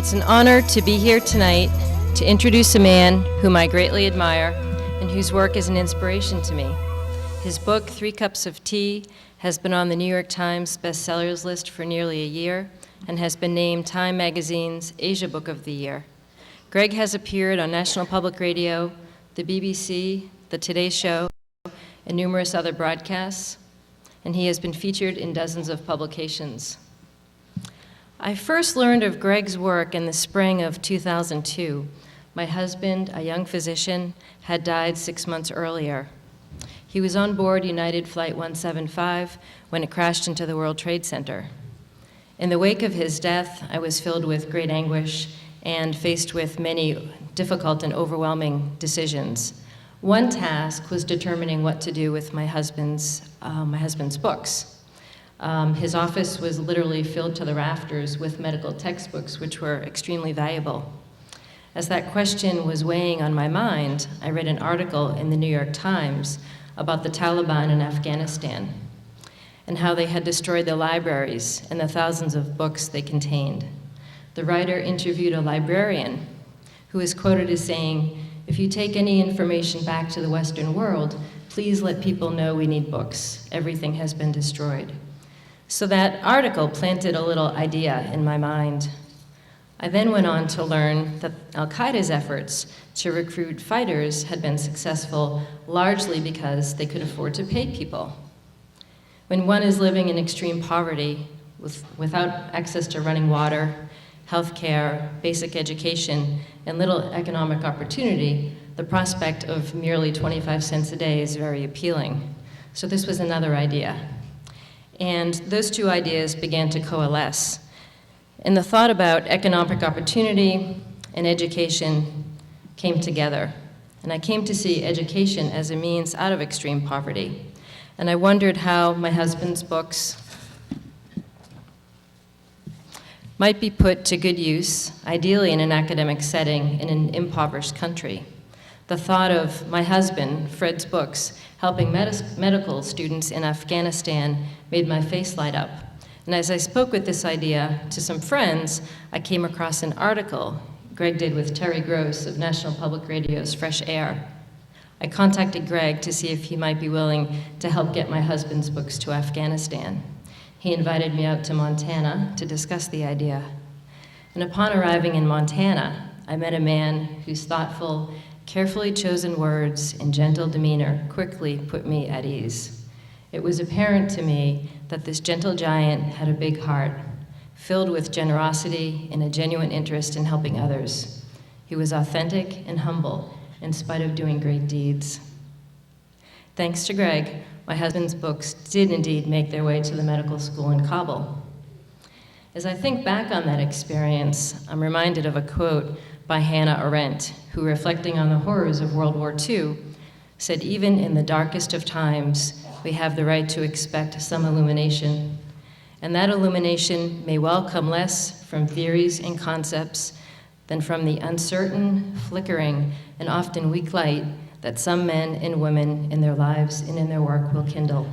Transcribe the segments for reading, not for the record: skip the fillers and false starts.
It's an honor to be here tonight to introduce a man whom I greatly admire and whose work is an inspiration to me. His book, 3 Cups of Tea, has been on the New York Times bestsellers list for nearly a year and has been named Time Magazine's Asia Book of the Year. Greg has appeared on National Public Radio, the BBC, the Today Show, and numerous other broadcasts, and he has been featured in dozens of publications. I first learned of Greg's work in the spring of 2002. My husband, a young physician, had died 6 months earlier. He was on board United Flight 175 when it crashed into the World Trade Center. In the wake of his death, I was filled with great anguish and faced with many difficult and overwhelming decisions. One task was determining what to do with my husband's books. His office was literally filled to the rafters with medical textbooks, which were extremely valuable. As that question was weighing on my mind, I read an article in the New York Times about the Taliban in Afghanistan and how they had destroyed the libraries and the thousands of books they contained. The writer interviewed a librarian who is quoted as saying, "If you take any information back to the Western world, please let people know we need books. Everything has been destroyed." So that article planted a little idea in my mind. I then went on to learn that Al-Qaeda's efforts to recruit fighters had been successful largely because they could afford to pay people. When one is living in extreme poverty without access to running water, health care, basic education, and little economic opportunity, the prospect of merely 25 cents a day is very appealing. So this was another idea. And those two ideas began to coalesce. And the thought about economic opportunity and education came together. And I came to see education as a means out of extreme poverty. And I wondered how my husband's books might be put to good use, ideally in an academic setting in an impoverished country. The thought of my husband, Fred's books, helping medical students in Afghanistan made my face light up. And as I spoke with this idea to some friends, I came across an article Greg did with Terry Gross of National Public Radio's Fresh Air. I contacted Greg to see if he might be willing to help get my husband's books to Afghanistan. He invited me out to Montana to discuss the idea. And upon arriving in Montana, I met a man whose thoughtful, carefully chosen words and gentle demeanor quickly put me at ease. It was apparent to me that this gentle giant had a big heart, filled with generosity and a genuine interest in helping others. He was authentic and humble in spite of doing great deeds. Thanks to Greg, my husband's books did indeed make their way to the medical school in Kabul. As I think back on that experience, I'm reminded of a quote by Hannah Arendt, who, reflecting on the horrors of World War II, said, "Even in the darkest of times, we have the right to expect some illumination. And that illumination may well come less from theories and concepts than from the uncertain, flickering, and often weak light that some men and women in their lives and in their work will kindle."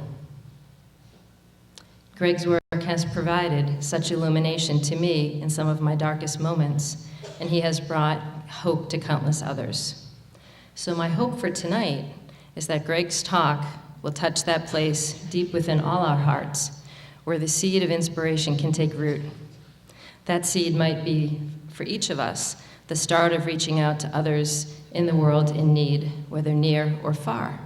Greg's work has provided such illumination to me in some of my darkest moments, and he has brought hope to countless others. So my hope for tonight is that Greg's talk will touch that place deep within all our hearts, where the seed of inspiration can take root. That seed might be, for each of us, the start of reaching out to others in the world in need, whether near or far.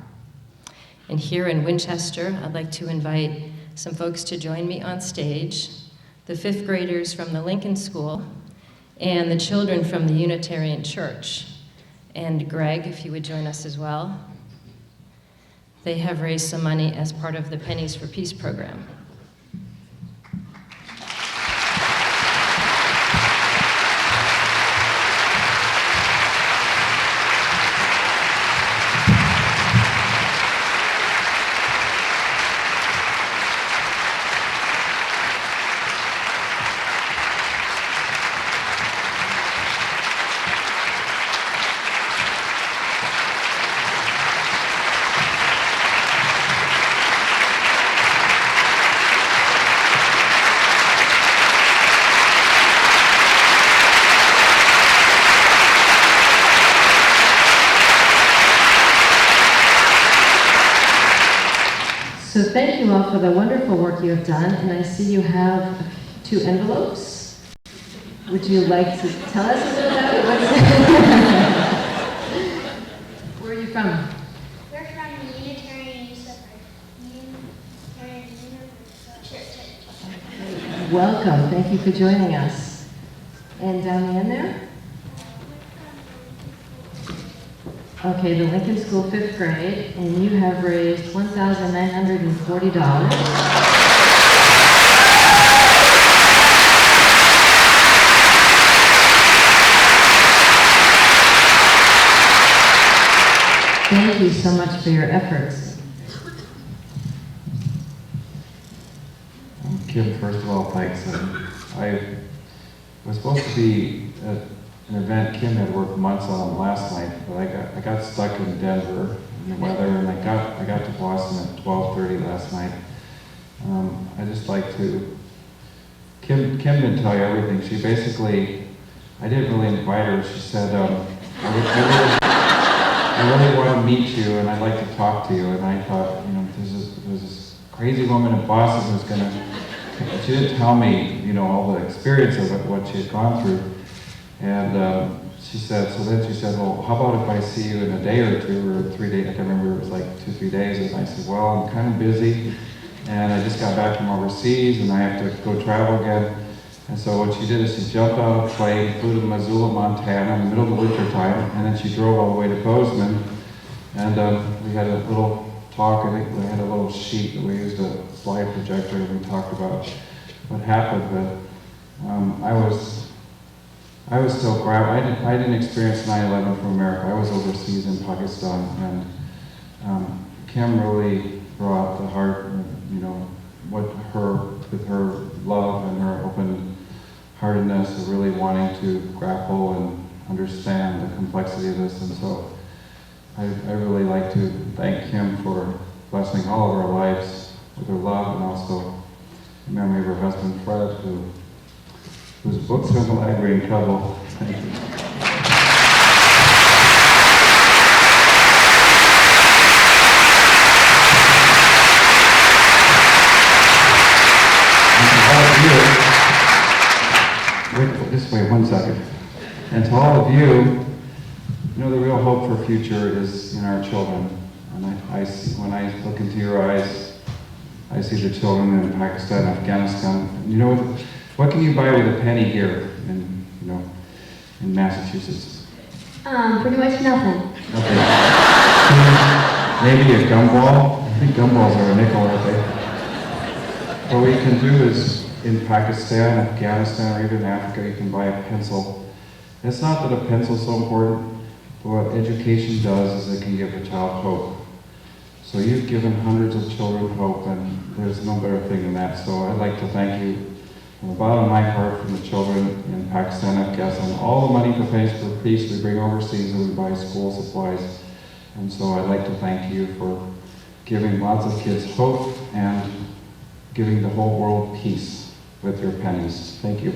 And here in Winchester, I'd like to invite some folks to join me on stage, the 5th graders from the Lincoln School, and the children from the Unitarian Church. And Greg, if you would join us as well. They have raised some money as part of the Pennies for Peace program. you all for the wonderful work you have done, and I see you have 2 envelopes. Would you like to tell us a little about it? Where are you from? We're from the Unitarian Youth Church. Welcome. Thank you for joining us. And down the end there? Okay, the Lincoln School 5th grade, and you have raised $1,940. Thank you so much for your efforts. Kim, first of all, thanks. I was supposed to be at an event Kim had worked months on last night, but I got stuck in Denver in the weather, and I got to Boston at 12:30 last night. I just like to. Kim didn't tell you everything. She basically, I didn't really invite her. She said, I really want to meet you, and I'd like to talk to you. And I thought, there's this crazy woman in Boston who's gonna. She didn't tell me, all the experience of it, what she had gone through. And she said, well, how about if I see you in a day or 2 or 3 days? I can't remember, it was like 2-3 days. And I said, well, I'm kind of busy, and I just got back from overseas, and I have to go travel again. And so what she did is she jumped on a plane, flew to Missoula, Montana in the middle of the winter time, and then she drove all the way to Bozeman. And we had a little talk. I think we had a little sheet that we used, a slide projector, and we talked about what happened. But I was still grabbed. I didn't experience 9/11 from America. I was overseas in Pakistan, and Kim really brought the heart, with her love and her open-heartedness of really wanting to grapple and understand the complexity of this. And so I really like to thank Kim for blessing all of our lives with her love, and also in memory of her husband Fred, whose books are in the library in Kabul. Thank you. This way, 1 second. And to all of you, the real hope for future is in our children. And I see, when I look into your eyes, I see the children in Pakistan, Afghanistan. What can you buy with a penny here in Massachusetts? Pretty much nothing. Okay. Maybe a gumball. I think gumballs are a nickel, aren't they? What we can do is, in Pakistan, Afghanistan, or even Africa, you can buy a pencil. It's not that a pencil's so important, but what education does is it can give a child hope. So you've given hundreds of children hope, and there's no better thing than that. So I'd like to thank you from the bottom of my heart, from the children in Pakistan, Afghanistan. All the money for Pennies for Peace we bring overseas, and we buy school supplies. And so I'd like to thank you for giving lots of kids hope and giving the whole world peace with your pennies. Thank you.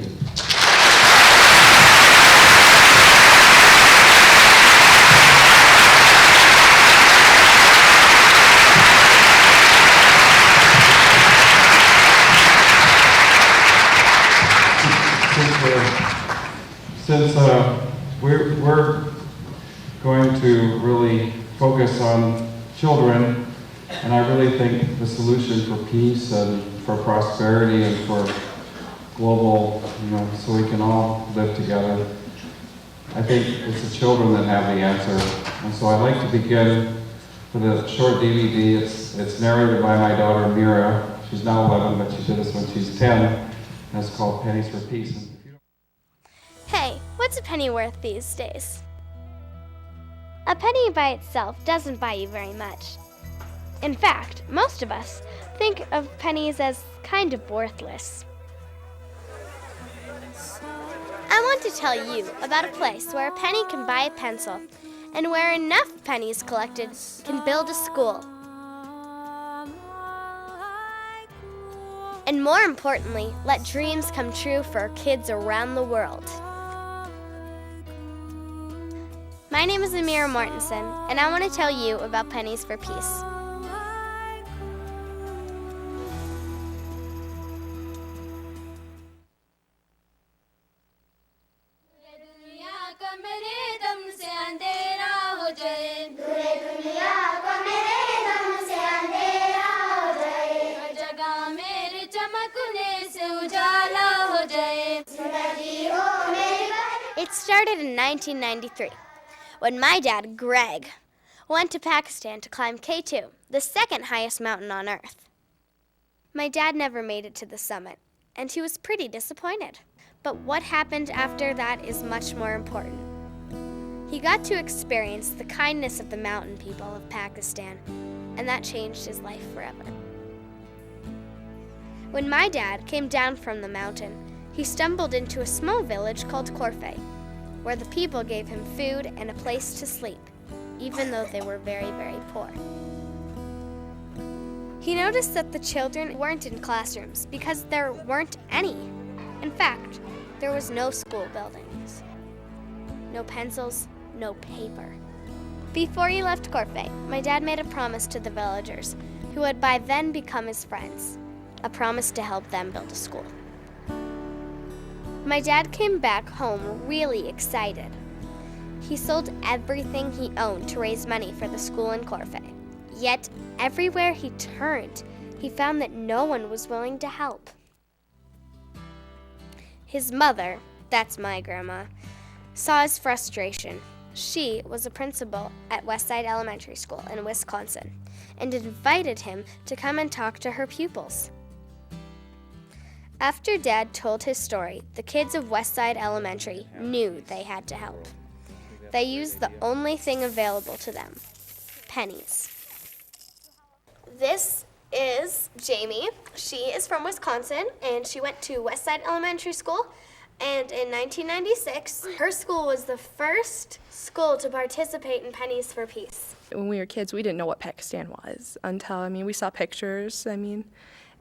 Since we're going to really focus on children, and I really think the solution for peace and for prosperity and for global, so we can all live together, I think it's the children that have the answer. And so I'd like to begin with a short DVD. It's narrated by my daughter Mira. She's now 11, but she did this when she's 10, and it's called Pennies for Peace. Hey, what's a penny worth these days? A penny by itself doesn't buy you very much. In fact, most of us think of pennies as kind of worthless. I want to tell you about a place where a penny can buy a pencil, and where enough pennies collected can build a school. And more importantly, let dreams come true for kids around the world. My name is Amira Mortenson, and I want to tell you about Pennies for Peace. started in 1993, when my dad, Greg, went to Pakistan to climb K2, the second highest mountain on Earth. My dad never made it to the summit, and he was pretty disappointed. But what happened after that is much more important. He got to experience the kindness of the mountain people of Pakistan, and that changed his life forever. When my dad came down from the mountain, he stumbled into a small village called Corfe, where the people gave him food and a place to sleep, even though they were very, very poor. He noticed that the children weren't in classrooms because there weren't any. In fact, there was no school buildings, no pencils, no paper. Before he left Corfe, my dad made a promise to the villagers, who had by then become his friends, a promise to help them build a school. My dad came back home really excited. He sold everything he owned to raise money for the school in Corfe. Yet, everywhere he turned, he found that no one was willing to help. His mother, that's my grandma, saw his frustration. She was a principal at Westside Elementary School in Wisconsin and invited him to come and talk to her pupils. After Dad told his story, the kids of Westside Elementary knew they had to help. They used the only thing available to them, pennies. This is Jamie. She is from Wisconsin, and she went to Westside Elementary School. And in 1996, her school was the first school to participate in Pennies for Peace. When we were kids, we didn't know what Pakistan was until, we saw pictures,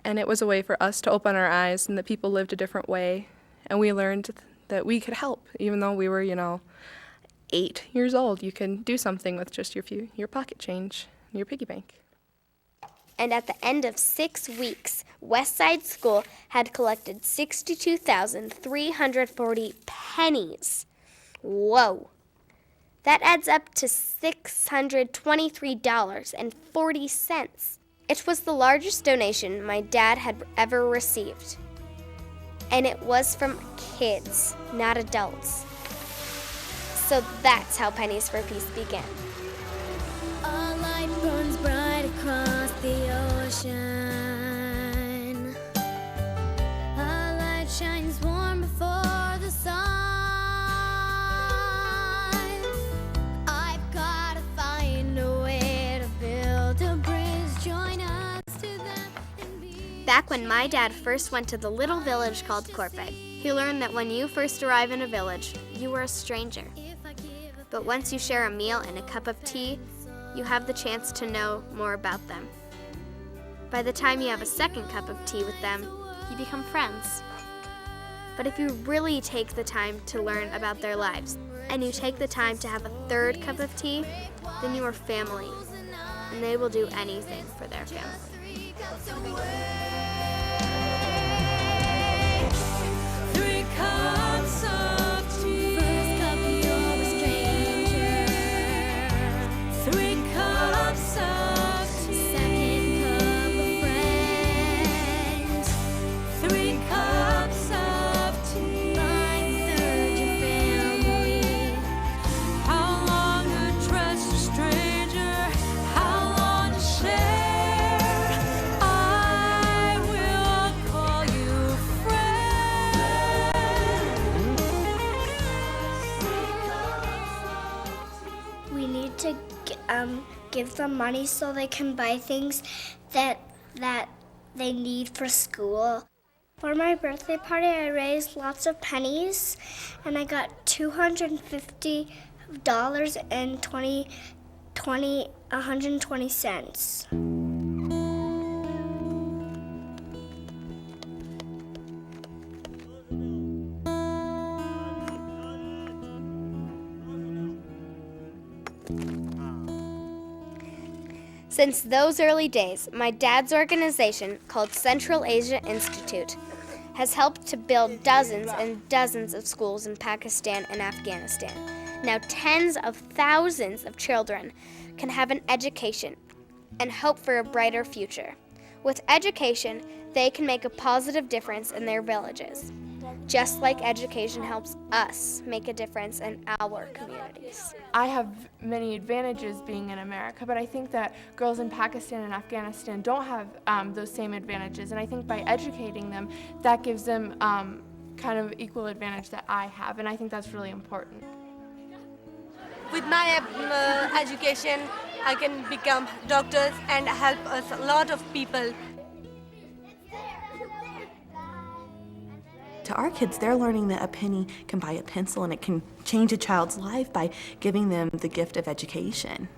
and it was a way for us to open our eyes and that people lived a different way. And we learned that we could help, even though we were, 8 years old. You can do something with just your pocket change, your piggy bank. And at the end of 6 weeks, Westside School had collected 62,340 pennies. Whoa! That adds up to $623.40. It was the largest donation my dad had ever received. And it was from kids, not adults. So that's how Pennies for Peace began. A light burns bright across the ocean. A light shines warm before the sun. I've gotta find a way to build a bridge, join us to them and be. Back when my dad first went to the little village called Corfe, he learned that when you first arrive in a village, you are a stranger. But once you share a meal and a cup of tea, you have the chance to know more about them. By the time you have a second cup of tea with them, you become friends. But if you really take the time to learn about their lives, and you take the time to have a third cup of tea, then you are family, and they will do anything for their family. 3 cups of tea. First cup, you're a stranger. 3 cups of tea. Second cup, a friend. 3 cups of tea. By third, your family. How long to trust a stranger? How long to share? I will call you friend. We need to give them money so they can buy things that they need for school. For my birthday party, I raised lots of pennies, and I got $250 and 120 cents. Since those early days, my dad's organization, called Central Asia Institute, has helped to build dozens and dozens of schools in Pakistan and Afghanistan. Now tens of thousands of children can have an education and hope for a brighter future. With education, they can make a positive difference in their villages. just like education helps us make a difference in our communities. I have many advantages being in America, but I think that girls in Pakistan and Afghanistan don't have those same advantages, and I think by educating them, that gives them kind of equal advantage that I have, and I think that's really important. With my education, I can become doctors and help us a lot of people. To our kids, they're learning that a penny can buy a pencil and it can change a child's life by giving them the gift of education.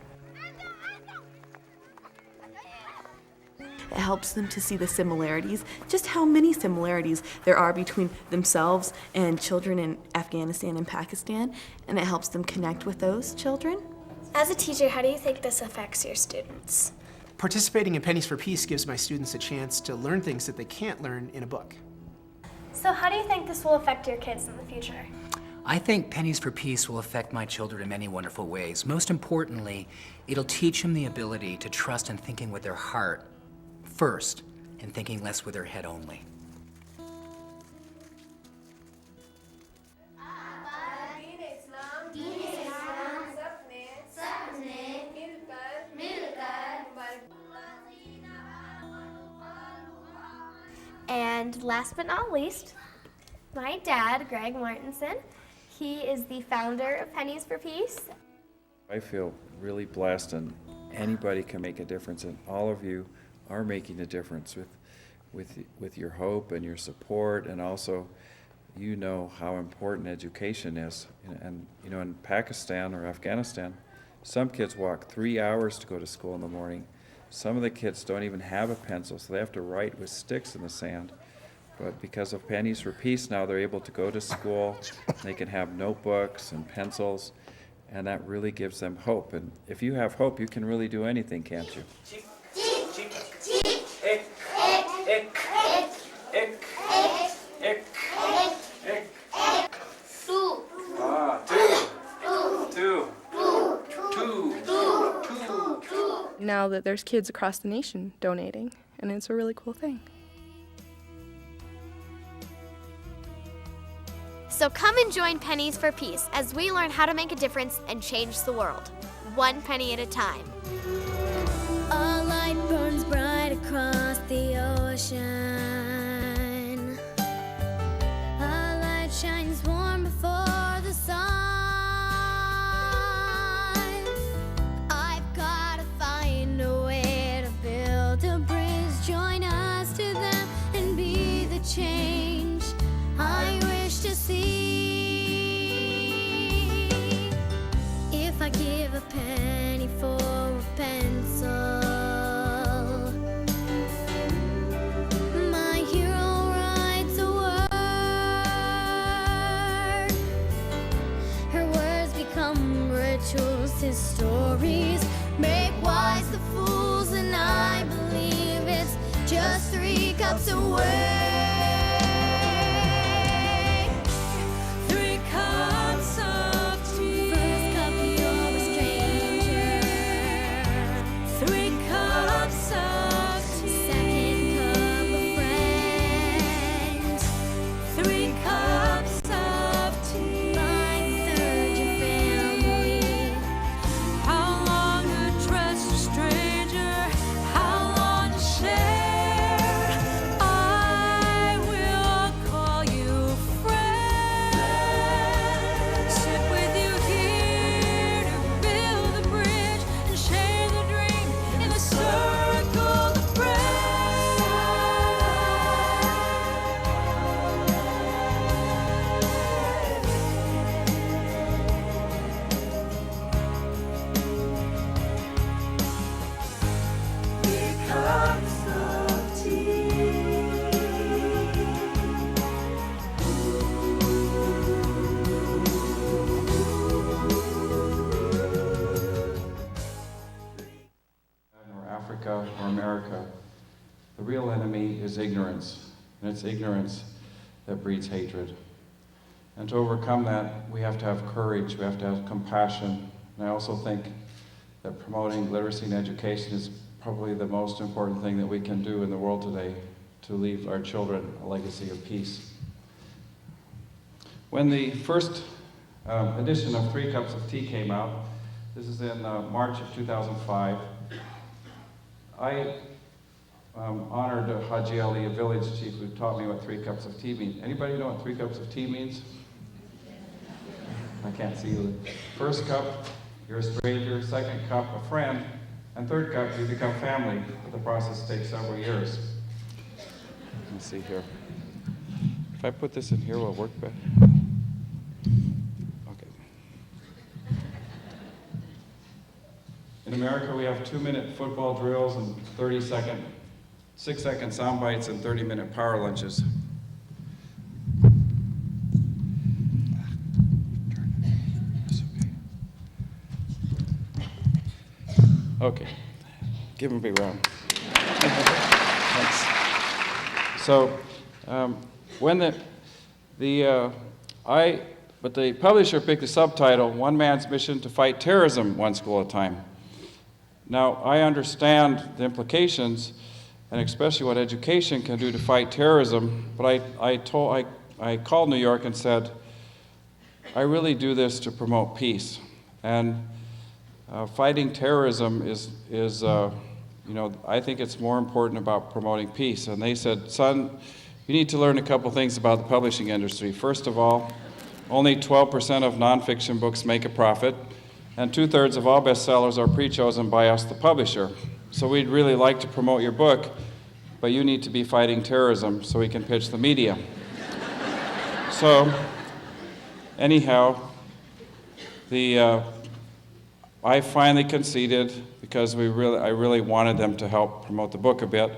It helps them to see the similarities, just how many similarities there are between themselves and children in Afghanistan and Pakistan, and it helps them connect with those children. As a teacher, how do you think this affects your students? Participating in Pennies for Peace gives my students a chance to learn things that they can't learn in a book. So how do you think this will affect your kids in the future? I think Pennies for Peace will affect my children in many wonderful ways. Most importantly, it'll teach them the ability to trust in thinking with their heart first and thinking less with their head only. And last but not least, my dad, Greg Mortenson. He is the founder of Pennies for Peace. I feel really blessed, and anybody can make a difference, and all of you are making a difference with your hope and your support, and also you know how important education is. And you know, in Pakistan or Afghanistan, some kids walk 3 hours to go to school in the morning. Some of the kids don't even have a pencil, so they have to write with sticks in the sand. But because of Pennies for Peace now, they're able to go to school, they can have notebooks and pencils, and that really gives them hope. And if you have hope, you can really do anything, can't you? Now that there's kids across the nation donating, and it's a really cool thing. So come and join Pennies for Peace as we learn how to make a difference and change the world, one penny at a time. A light burns bright across the ocean. A light shines warm before the sun. I've gotta find a way to build a bridge, join us to them and be the change I wish to see. If I give a penny for a pencil, my hero writes a word. Her words become rituals, his stories make wise the fools, and I believe it's just 3 cups away. Or America, the real enemy is ignorance, and it's ignorance that breeds hatred. And to overcome that, we have to have courage, we have to have compassion, and I also think that promoting literacy and education is probably the most important thing that we can do in the world today to leave our children a legacy of peace. When the first edition of 3 Cups of Tea came out, this is in March of 2005, I honored Haji Ali, a village chief, who taught me what 3 cups of tea mean. Anybody know what 3 cups of tea means? I can't see you. First cup, you're a stranger. Second cup, a friend. And third cup, you become family. But the process takes several years. Let me see here. If I put this in here, will it work better? Okay. In America, we have 2-minute football drills and 6-second sound bites and 30-minute power lunches. Okay, give him a big round. Thanks. So, when the publisher picked the subtitle, "One Man's Mission to Fight Terrorism, One School at a Time." Now, I understand the implications, and especially what education can do to fight terrorism, but I called New York and said, I really do this to promote peace. And fighting terrorism is I think it's more important about promoting peace. And they said, son, you need to learn a couple things about the publishing industry. First of all, only 12% of nonfiction books make a profit, and 2/3 of all bestsellers are pre-chosen by us, the publisher. So we'd really like to promote your book, but you need to be fighting terrorism so we can pitch the media. So, anyhow, I finally conceded because I really wanted them to help promote the book a bit.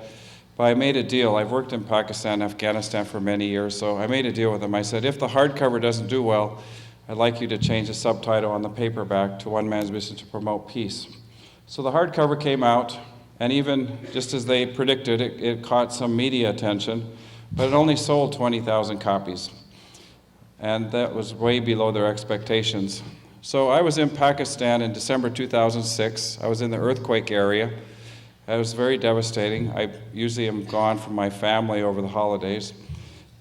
But I made a deal. I've worked in Pakistan, Afghanistan for many years, so I made a deal with them. I said, if the hardcover doesn't do well, I'd like you to change the subtitle on the paperback to One Man's Mission to Promote Peace. So the hardcover came out, and even just as they predicted, it caught some media attention, but it only sold 20,000 copies. And that was way below their expectations. So I was in Pakistan in December 2006. I was in the earthquake area. It was very devastating. I usually am gone from my family over the holidays.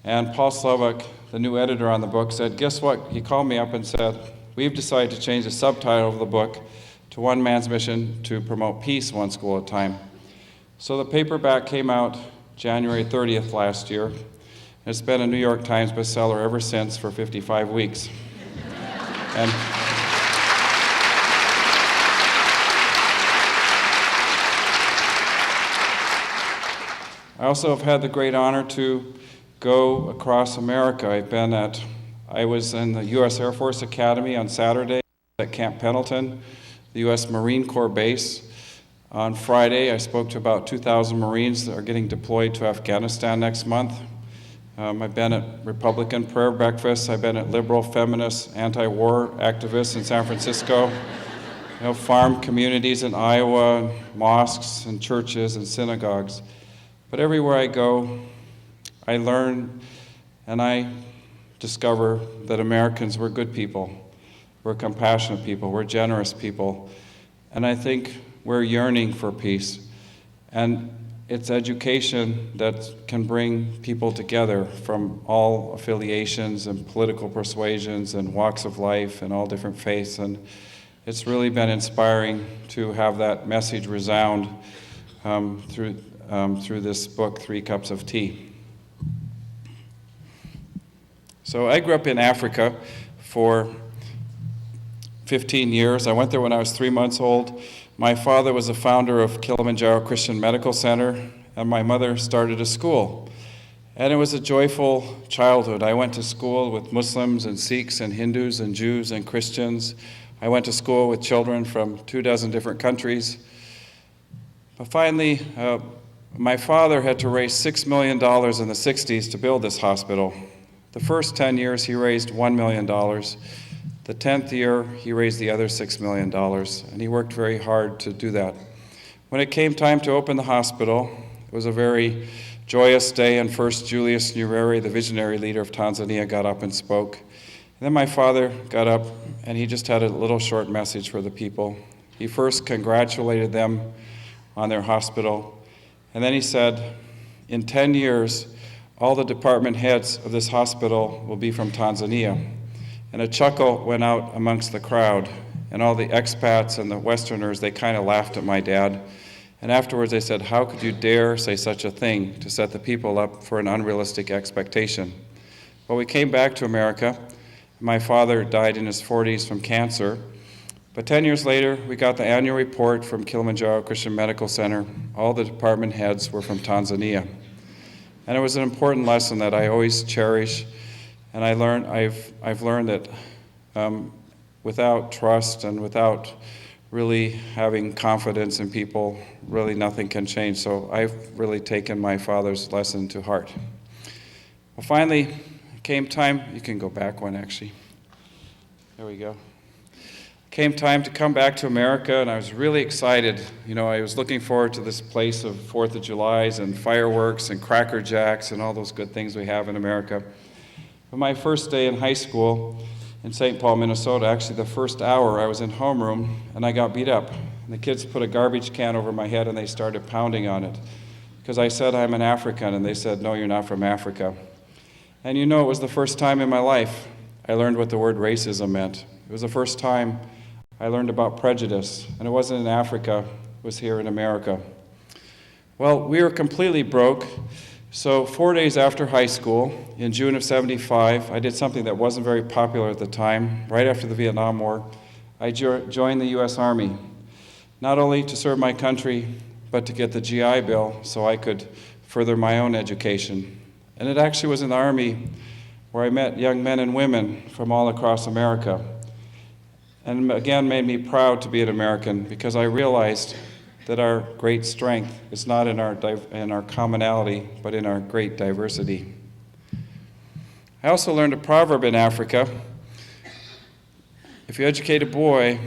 And Paul Slovak, the new editor on the book, said, guess what? He called me up and said, we've decided to change the subtitle of the book to One Man's Mission to Promote Peace, One School at a Time. So the paperback came out January 30th last year. It's been a New York Times bestseller ever since for 55 weeks. And I also have had the great honor to go across America. I was in the U.S. Air Force Academy on Saturday at Camp Pendleton, the U.S. Marine Corps base. On Friday, I spoke to about 2,000 Marines that are getting deployed to Afghanistan next month. I've been at Republican prayer breakfasts. I've been at liberal, feminist, anti-war activists in San Francisco. Farm communities in Iowa, mosques and churches and synagogues. But everywhere I go, I learn and I discover that Americans, we're good people. We're compassionate people. We're generous people. And I think we're yearning for peace. And it's education that can bring people together from all affiliations and political persuasions and walks of life and all different faiths. And it's really been inspiring to have that message resound through this book, 3 Cups of Tea. So I grew up in Africa for 15 years. I went there when I was 3 months old. My father was the founder of Kilimanjaro Christian Medical Center, and my mother started a school. And it was a joyful childhood. I went to school with Muslims and Sikhs and Hindus and Jews and Christians. I went to school with children from 24 different countries. But finally, my father had to raise $6 million in the 60s to build this hospital. The first 10 years, he raised $1 million. The 10th year, he raised the other $6 million, and he worked very hard to do that. When it came time to open the hospital, it was a very joyous day, and first Julius Nyerere, the visionary leader of Tanzania, got up and spoke. And then my father got up, and he just had a little short message for the people. He first congratulated them on their hospital, and then he said, in 10 years, all the department heads of this hospital will be from Tanzania. And a chuckle went out amongst the crowd, and all the expats and the Westerners, they kind of laughed at my dad. And afterwards they said, how could you dare say such a thing to set the people up for an unrealistic expectation? Well, we came back to America. My father died in his 40s from cancer. But 10 years later, we got the annual report from Kilimanjaro Christian Medical Center. All the department heads were from Tanzania. And it was an important lesson that I always cherish. And I've learned that without trust and without really having confidence in people, really nothing can change. So I've really taken my father's lesson to heart. Well, finally, it came time, you can go back one actually. There we go. Came time to come back to America, and I was really excited. You know, I was looking forward to this place of 4th of Julys and fireworks and Cracker Jacks and all those good things we have in America. But my first day in high school in St. Paul, Minnesota, actually the first hour I was in homeroom and I got beat up. And the kids put a garbage can over my head and they started pounding on it. Because I said I'm an African, and they said, no, you're not from Africa. And you know, it was the first time in my life I learned what the word racism meant. It was the first time I learned about prejudice, and it wasn't in Africa, it was here in America. Well, we were completely broke, so 4 days after high school, in June of '75, I did something that wasn't very popular at the time. Right after the Vietnam War, I joined the U.S. Army, not only to serve my country, but to get the GI Bill so I could further my own education. And it actually was in the Army where I met young men and women from all across America. And again, made me proud to be an American, because I realized that our great strength is not in our commonality, but in our great diversity. I also learned a proverb in Africa. If you educate a boy,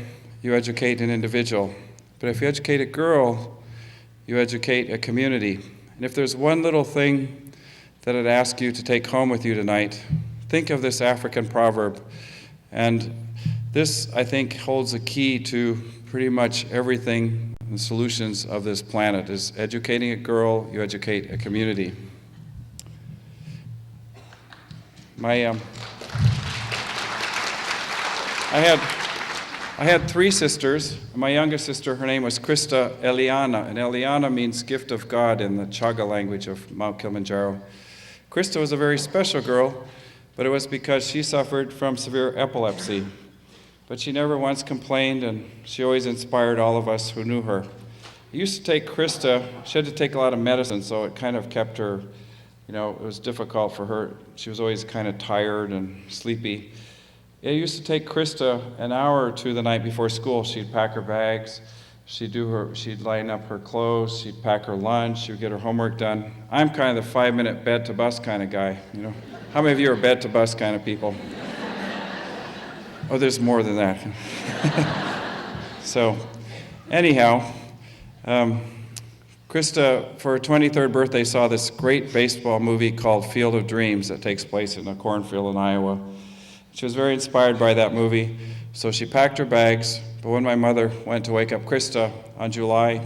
you educate an individual. But if you educate a girl, you educate a community. And if there's one little thing that I'd ask you to take home with you tonight, think of this African proverb. And this, I think, holds a key to pretty much everything, the solutions of this planet, is educating a girl, you educate a community. I had 3 sisters. My youngest sister, her name was Krista Eliana, and Eliana means gift of God in the Chaga language of Mount Kilimanjaro. Krista was a very special girl, but it was because she suffered from severe epilepsy. But she never once complained, and she always inspired all of us who knew her. I used to take Krista, she had to take a lot of medicine, so it kind of kept her, you know, it was difficult for her. She was always kind of tired and sleepy. I used to take Krista an hour or 2 the night before school. She'd pack her bags, she'd line up her clothes, she'd pack her lunch, she'd get her homework done. I'm kind of the 5-minute bed to bus kind of guy, you know. How many of you are bed to bus kind of people? Oh, there's more than that. So, anyhow, Krista, for her 23rd birthday, saw this great baseball movie called Field of Dreams that takes place in a cornfield in Iowa. She was very inspired by that movie, so she packed her bags. But when my mother went to wake up Krista on July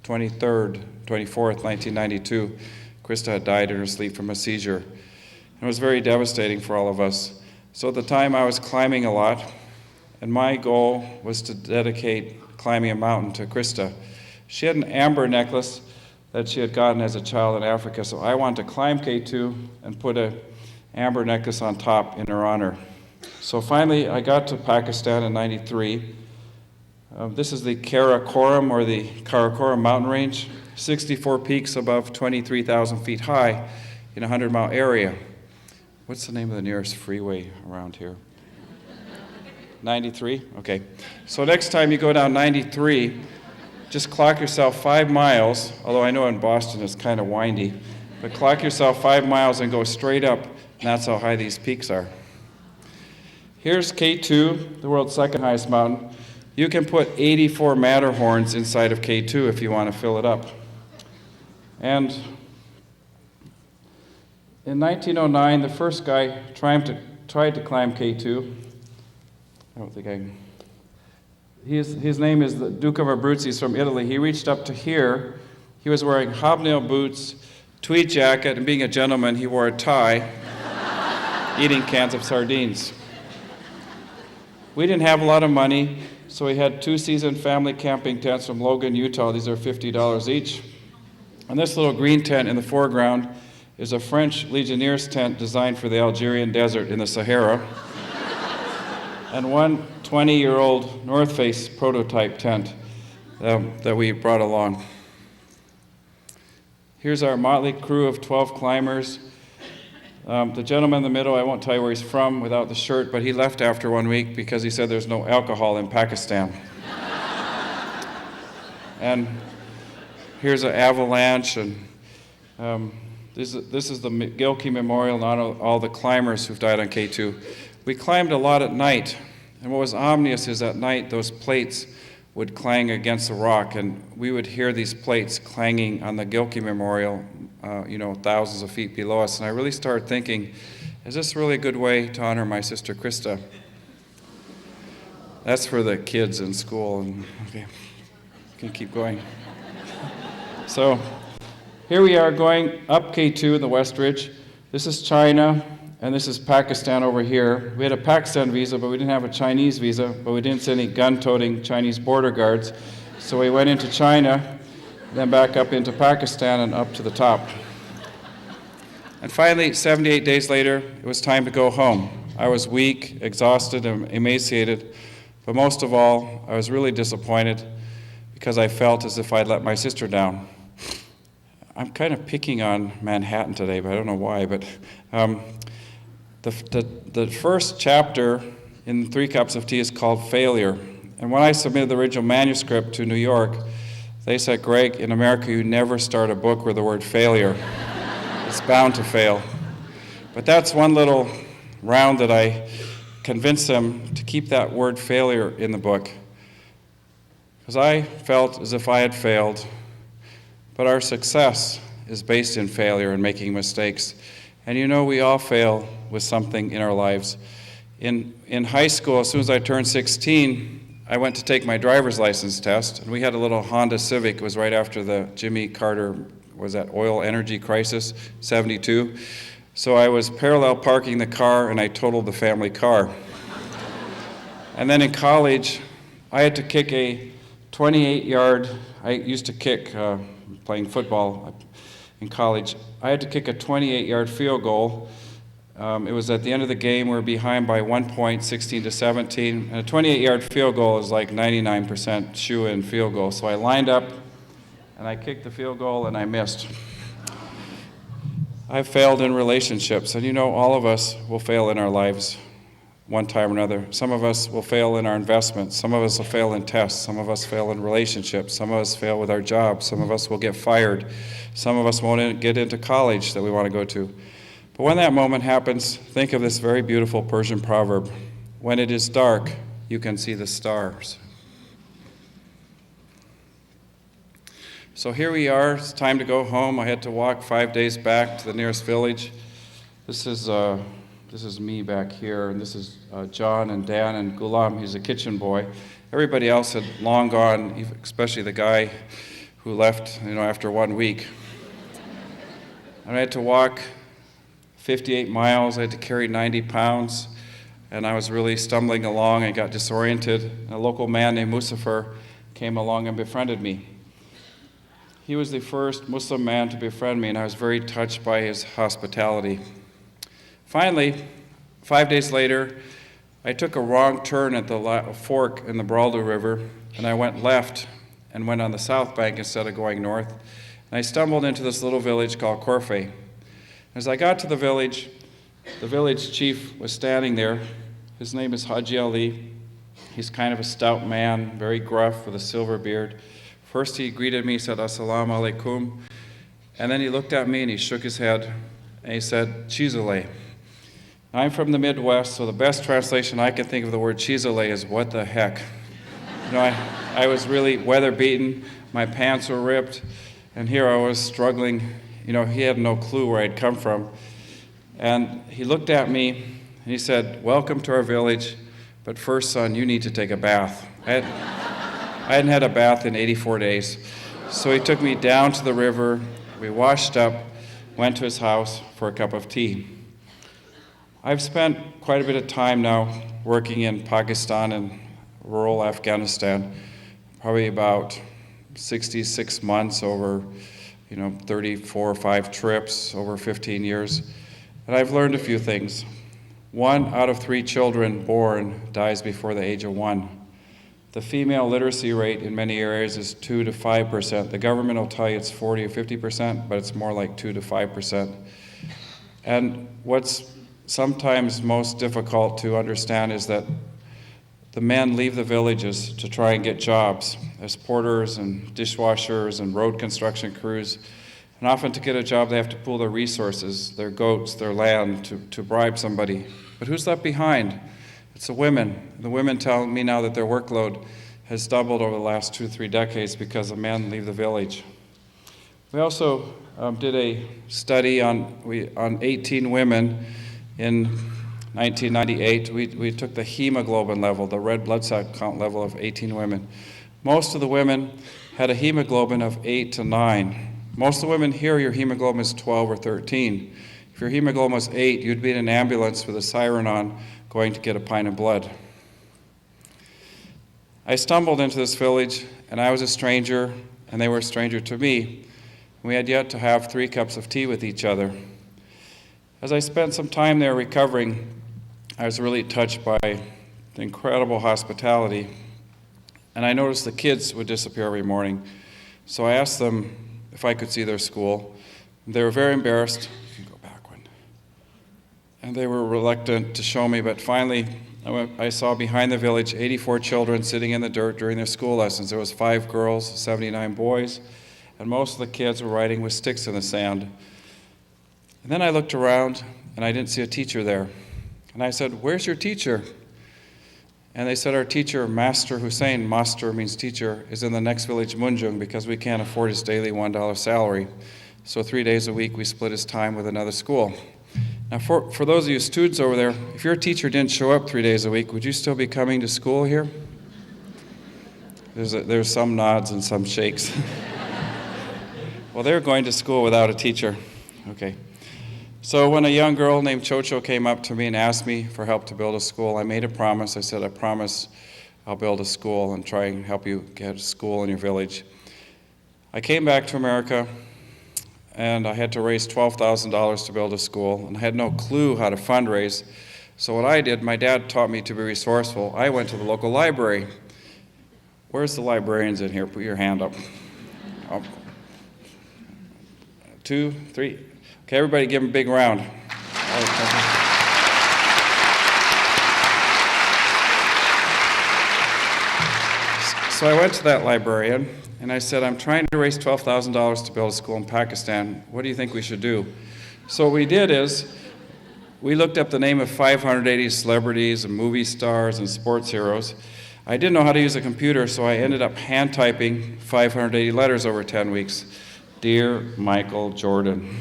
24th, 1992, Krista had died in her sleep from a seizure. And it was very devastating for all of us. So at the time I was climbing a lot, and my goal was to dedicate climbing a mountain to Krista. She had an amber necklace that she had gotten as a child in Africa, so I wanted to climb K2 and put an amber necklace on top in her honor. So finally I got to Pakistan in '93. This is the Karakoram, or the Karakoram mountain range, 64 peaks above 23,000 feet high in a 100-mile area. What's the name of the nearest freeway around here? 93? Okay. So next time you go down 93, just clock yourself 5 miles, although I know in Boston it's kind of windy, but clock yourself 5 miles and go straight up, and that's how high these peaks are. Here's K2, the world's second highest mountain. You can put 84 Matterhorns inside of K2 if you want to fill it up. And in 1909, the first guy tried to climb K2. I don't think I can. His name is the Duke of Abruzzi. He's from Italy. He reached up to here. He was wearing hobnail boots, tweed jacket, and being a gentleman, he wore a tie, eating cans of sardines. We didn't have a lot of money, so we had 2-season family camping tents from Logan, Utah. These are $50 each. And this little green tent in the foreground is a French Legionnaires tent designed for the Algerian desert in the Sahara, and one 20-year-old North Face prototype tent that we brought along. Here's our motley crew of 12 climbers. The gentleman in the middle, I won't tell you where he's from without the shirt, but he left after 1 week because he said there's no alcohol in Pakistan. And here's an avalanche, and this is the Gilkey Memorial and all the climbers who've died on K2. We climbed a lot at night, and what was ominous is at night those plates would clang against the rock, and we would hear these plates clanging on the Gilkey Memorial, thousands of feet below us. And I really started thinking, is this really a good way to honor my sister Krista? That's for the kids in school, and okay, can keep going. So here we are going up K2 in the West Ridge. This is China, and this is Pakistan over here. We had a Pakistan visa, but we didn't have a Chinese visa, but we didn't see any gun-toting Chinese border guards. So we went into China, then back up into Pakistan and up to the top. And finally, 78 days later, it was time to go home. I was weak, exhausted, and emaciated, but most of all, I was really disappointed because I felt as if I'd let my sister down. I'm kind of picking on Manhattan today, but I don't know why, but the first chapter in 3 Cups of Tea is called Failure. And when I submitted the original manuscript to New York, they said, Greg, in America you never start a book with the word failure. It's bound to fail. But that's one little round that I convinced them to keep that word failure in the book. Because I felt as if I had failed. But our success is based in failure and making mistakes. And we all fail with something in our lives. In high school, as soon as I turned 16, I went to take my driver's license test, and we had a little Honda Civic. It was right after the Jimmy Carter, was that oil energy crisis, 72. So I was parallel parking the car, and I totaled the family car. And then in college, I had to kick a 28-yard, I used to kick playing football in college. I had to kick a 28-yard field goal. It was at the end of the game. We were behind by 1 point, 16-17. And a 28-yard field goal is like 99% shoe-in field goal. So I lined up, and I kicked the field goal, and I missed. I've failed in relationships, and all of us will fail in our lives one time or another. Some of us will fail in our investments. Some of us will fail in tests. Some of us fail in relationships. Some of us fail with our jobs. Some of us will get fired. Some of us won't get into college that we want to go to. But when that moment happens, think of this very beautiful Persian proverb. When it is dark, you can see the stars. So here we are. It's time to go home. I had to walk 5 days back to the nearest village. This is me back here, and this is John and Dan and Ghulam. He's a kitchen boy. Everybody else had long gone, especially the guy who left, after 1 week. And I had to walk 58 miles. I had to carry 90 pounds, and I was really stumbling along. I got disoriented. And a local man named Musafer came along and befriended me. He was the first Muslim man to befriend me, and I was very touched by his hospitality. Finally, 5 days later, I took a wrong turn at the fork in the Braldo River, and I went left and went on the south bank instead of going north. And I stumbled into this little village called Corfe. As I got to the village chief was standing there. His name is Haji Ali. He's kind of a stout man, very gruff with a silver beard. First he greeted me, said, Assalamu alaikum. And then he looked at me and he shook his head and he said, Chizale. I'm from the Midwest, so the best translation I can think of the word Chizale is what the heck. I was really weather-beaten, my pants were ripped, and here I was struggling. He had no clue where I'd come from. And he looked at me and he said, welcome to our village, but first, son, you need to take a bath. I hadn't had a bath in 84 days. So he took me down to the river, we washed up, went to his house for a cup of tea. I've spent quite a bit of time now working in Pakistan and rural Afghanistan, probably about 66 months over 34 or 5 trips over 15 years. And I've learned a few things. 1 out of 3 children born dies before the age of 1. The female literacy rate in many areas is 2 to 5%. The government will tell you it's 40 or 50%, but it's more like 2 to 5%. And what's sometimes most difficult to understand is that the men leave the villages to try and get jobs as porters and dishwashers and road construction crews. And often to get a job, they have to pool their resources, their goats, their land, to bribe somebody. But who's left behind? It's the women. The women tell me now that their workload has doubled over the last 2-3 decades because the men leave the village. We also did a study on 18 women in 1998. We took the hemoglobin level, the red blood cell count level of 18 women. Most of the women had a hemoglobin of 8 to 9. Most of the women here, your hemoglobin is 12 or 13. If your hemoglobin was 8, you'd be in an ambulance with a siren on going to get a pint of blood. I stumbled into this village, and I was a stranger, and they were a stranger to me. We had yet to have 3 cups of tea with each other. As I spent some time there recovering, I was really touched by the incredible hospitality, and I noticed the kids would disappear every morning. So I asked them if I could see their school. They were very embarrassed. You can go back one. And they were reluctant to show me, but finally I saw behind the village 84 children sitting in the dirt during their school lessons. There was 5 girls, 79 boys, and most of the kids were writing with sticks in the sand. And then I looked around, and I didn't see a teacher there. And I said, "Where's your teacher?" And they said, "Our teacher, Master Hussein," master means teacher, "is in the next village, Munjung, because we can't afford his daily $1 salary. So 3 days a week, we split his time with another school." Now, for those of you students over there, if your teacher didn't show up 3 days a week, would you still be coming to school here? There's some nods and some shakes. Well, they were going to school without a teacher. Okay. So when a young girl named Chocho came up to me and asked me for help to build a school, I made a promise. I said, "I promise I'll build a school and try and help you get a school in your village." I came back to America, and I had to raise $12,000 to build a school, and I had no clue how to fundraise. So what I did, my dad taught me to be resourceful. I went to the local library. Where's the librarians in here? Put your hand up. 2, 3. Okay, everybody give him a big round. So I went to that librarian, and I said, "I'm trying to raise $12,000 to build a school in Pakistan. What do you think we should do?" So what we did is, we looked up the name of 580 celebrities and movie stars and sports heroes. I didn't know how to use a computer, so I ended up hand typing 580 letters over 10 weeks. Dear Michael Jordan.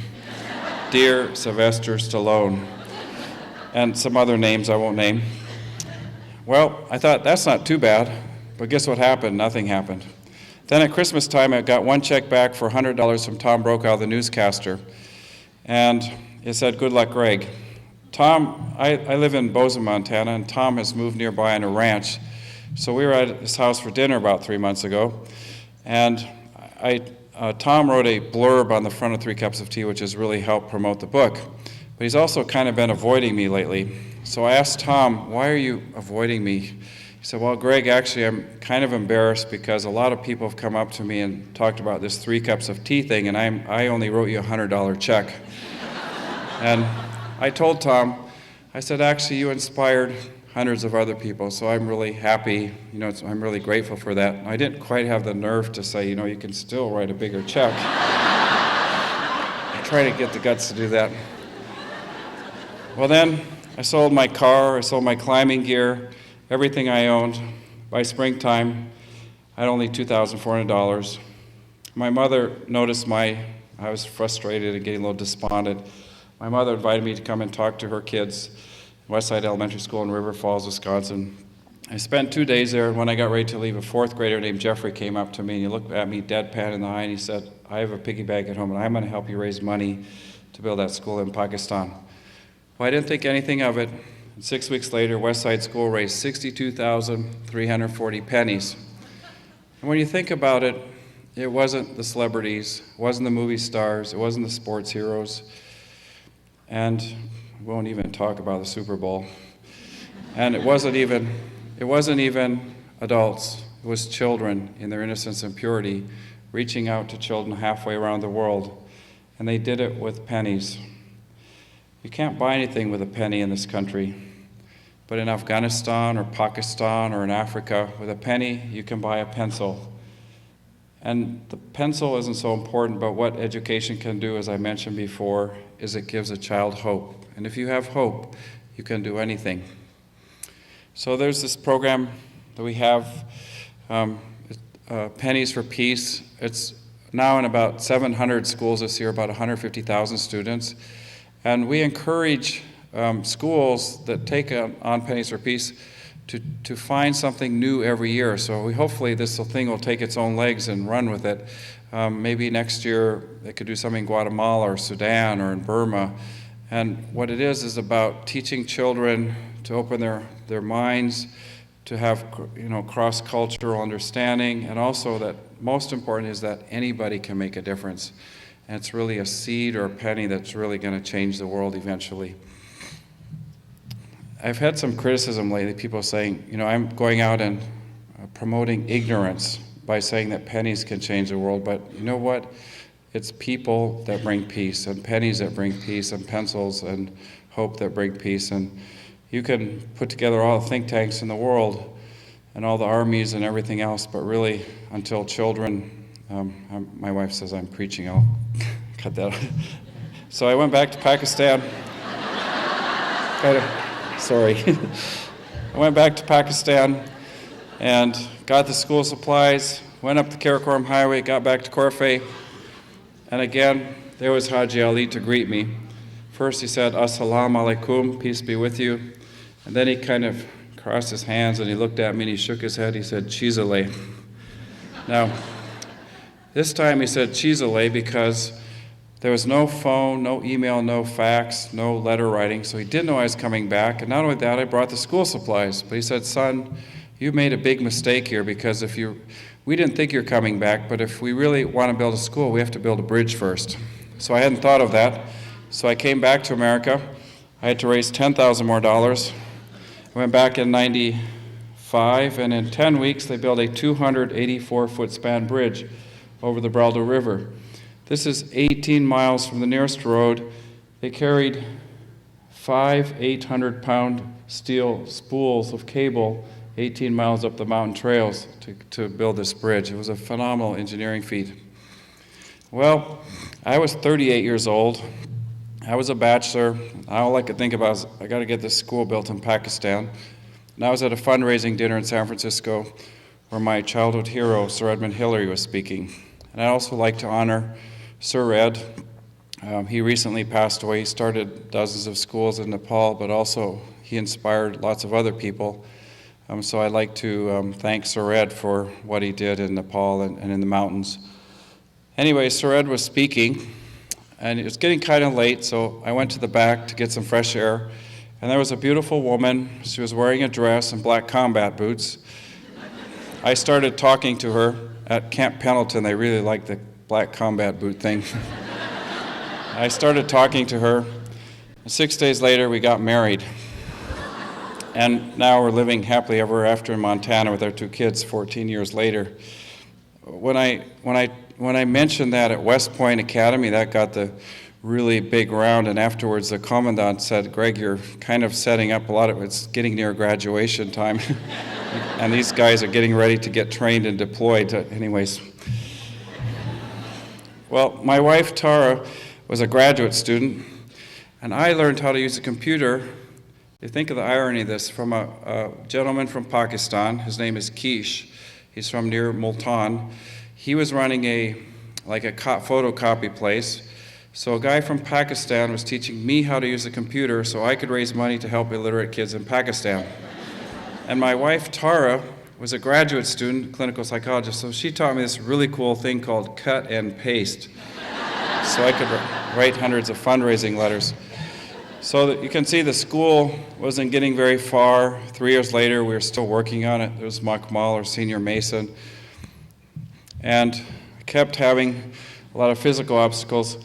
Dear Sylvester Stallone, and some other names I won't name. Well, I thought, that's not too bad, but guess what happened? Nothing happened. Then at Christmas time, I got one check back for $100 from Tom Brokaw, the newscaster, and it said, "Good luck, Greg." Tom, I live in Bozeman, Montana, and Tom has moved nearby on a ranch, so we were at his house for dinner about 3 months ago, and Tom wrote a blurb on the front of 3 Cups of Tea, which has really helped promote the book. But he's also kind of been avoiding me lately. So I asked Tom, "Why are you avoiding me?" He said, "Well, Greg, actually, I'm kind of embarrassed because a lot of people have come up to me and talked about this 3 Cups of Tea thing, and I only wrote you a $100 check." And I told Tom, I said, "Actually, you inspired hundreds of other people, so I'm really happy, I'm really grateful for that." I didn't quite have the nerve to say, you can still write a bigger check. I try to get the guts to do that. Well then, I sold my car, I sold my climbing gear, everything I owned. By springtime, I had only $2,400. My mother noticed I was frustrated and getting a little despondent. My mother invited me to come and talk to her kids, Westside Elementary School in River Falls, Wisconsin. I spent 2 days there, and when I got ready to leave, a 4th grader named Jeffrey came up to me, and he looked at me deadpan in the eye, and he said, "I have a piggy bank at home, and I'm going to help you raise money to build that school in Pakistan. Well, I didn't think anything of it. And 6 weeks later, West Side School raised 62,340 pennies. And when you think about it, it wasn't the celebrities, it wasn't the movie stars, it wasn't the sports heroes, and we won't even talk about the Super Bowl. And it wasn't even adults. It was children in their innocence and purity reaching out to children halfway around the world. And they did it with pennies. You can't buy anything with a penny in this country. But in Afghanistan or Pakistan or in Africa, with a penny, you can buy a pencil. And the pencil isn't so important, but what education can do, as I mentioned before, is it gives a child hope. And if you have hope, you can do anything. So there's this program that we have, Pennies for Peace. It's now in about 700 schools this year, about 150,000 students. And we encourage schools that take on Pennies for Peace to find something new every year. So hopefully this thing will take its own legs and run with it. Maybe next year they could do something in Guatemala or Sudan or in Burma. And what it is about teaching children to open their minds, to have cross-cultural understanding, and also that most important is that anybody can make a difference. And it's really a seed or a penny that's really going to change the world eventually. I've had some criticism lately, people saying, I'm going out and promoting ignorance by saying that pennies can change the world, but you know what? It's people that bring peace, and pennies that bring peace, and pencils and hope that bring peace. And you can put together all the think tanks in the world and all the armies and everything else, but really, until children, my wife says I'm preaching, I'll cut that out. So I went back to Pakistan. Sorry. I went back to Pakistan and got the school supplies, went up the Karakoram Highway, got back to Corfe, and again, there was Haji Ali to greet me. First he said, Assalamu alaikum, peace be with you. And then he kind of crossed his hands and he looked at me and he shook his head. He said, Chizale. Now, this time he said Chizale because there was no phone, no email, no fax, no letter writing, so he didn't know I was coming back. And not only that, I brought the school supplies. But he said, son, you made a big mistake here because we didn't think you're coming back, but if we really want to build a school, we have to build a bridge first. So I hadn't thought of that. So I came back to America. I had to raise $10,000 more. I went back in 95, and in 10 weeks, they built a 284-foot span bridge over the Braldo River. This is 18 miles from the nearest road. They carried 5 800-pound steel spools of cable 18 miles up the mountain trails to build this bridge. It was a phenomenal engineering feat. Well, I was 38 years old. I was a bachelor. All I could think about was, I got to get this school built in Pakistan. And I was at a fundraising dinner in San Francisco where my childhood hero, Sir Edmund Hillary, was speaking. And I'd also like to honor Sir Ed. He recently passed away. He started dozens of schools in Nepal, but also he inspired lots of other people. So I'd like to thank Sir Ed for what he did in Nepal and in the mountains. Anyway, Sir Ed was speaking, and it was getting kind of late, so I went to the back to get some fresh air. And there was a beautiful woman. She was wearing a dress and black combat boots. I started talking to her. At Camp Pendleton, they really liked the black combat boot thing. I started talking to her. 6 days later, we got married. And now we're living happily ever after in Montana with our 2 kids 14 years later. When I mentioned that at West Point Academy, that got the really big round, and afterwards the commandant said, Greg, you're kind of setting up a lot of it's getting near graduation time. And these guys are getting ready to get trained and deployed. Anyways. Well, my wife, Tara, was a graduate student, and I learned how to use a computer. You think of the irony of this, from a gentleman from Pakistan. His name is Kish. He's from near Multan. He was running a photocopy place. So a guy from Pakistan was teaching me how to use a computer so I could raise money to help illiterate kids in Pakistan. And my wife, Tara, was a graduate student, clinical psychologist, so she taught me this really cool thing called cut and paste. So I could write hundreds of fundraising letters. So that you can see the school wasn't getting very far. 3 years later, we were still working on it. There was Makmal, our senior mason. And I kept having a lot of physical obstacles.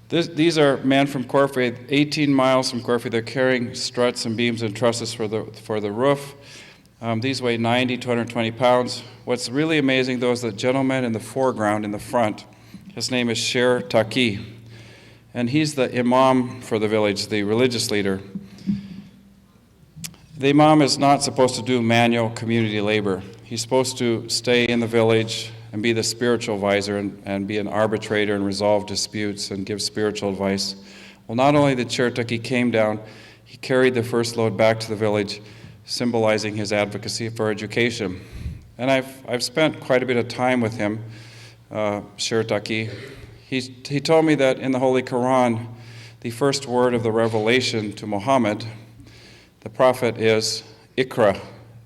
These are men from Corfu, 18 miles from Corfu. They're carrying struts and beams and trusses for the roof. These weigh 90 to 120 pounds. What's really amazing, though, is the gentleman in the foreground, in the front. His name is Sher Taki. And he's the imam for the village, the religious leader. The imam is not supposed to do manual community labor. He's supposed to stay in the village and be the spiritual advisor and be an arbitrator and resolve disputes and give spiritual advice. Well, not only did Chertaki came down, he carried the first load back to the village, symbolizing his advocacy for education. And I've spent quite a bit of time with him, Chertaki. He told me that in the Holy Quran, the first word of the revelation to Muhammad, the prophet, is Ikra.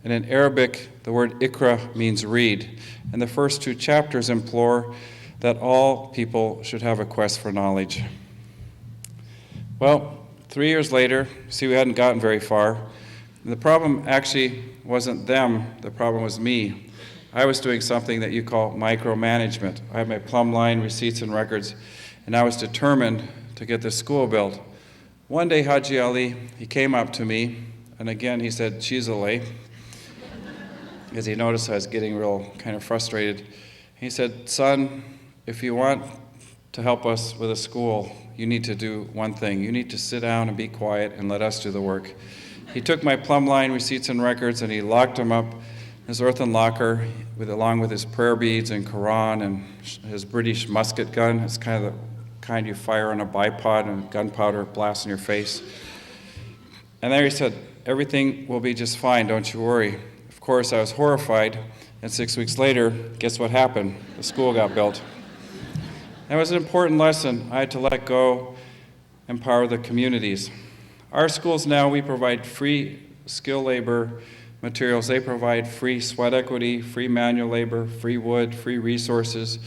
And in Arabic, the word Ikra means read. And the first 2 chapters implore that all people should have a quest for knowledge. Well, 3 years later, see, we hadn't gotten very far. And the problem actually wasn't them, the problem was me. I was doing something that you call micromanagement. I had my plumb line, receipts, and records, and I was determined to get this school built. One day, Haji Ali, he came up to me, and again he said, Chizale, because he noticed I was getting real kind of frustrated. He said, son, if you want to help us with a school, you need to do one thing. You need to sit down and be quiet and let us do the work. He took my plumb line, receipts, and records, and he locked them up in his earthen locker, along with his prayer beads and Quran and his British musket gun. It's kind of the kind you fire on a bipod and gunpowder blasts in your face. And there he said, everything will be just fine, don't you worry. Of course, I was horrified, and 6 weeks later, guess what happened? The school got built. That was an important lesson. I had to let go, empower the communities. Our schools now, we provide free skill labor materials. They provide free sweat equity, free manual labor, free wood, free resources.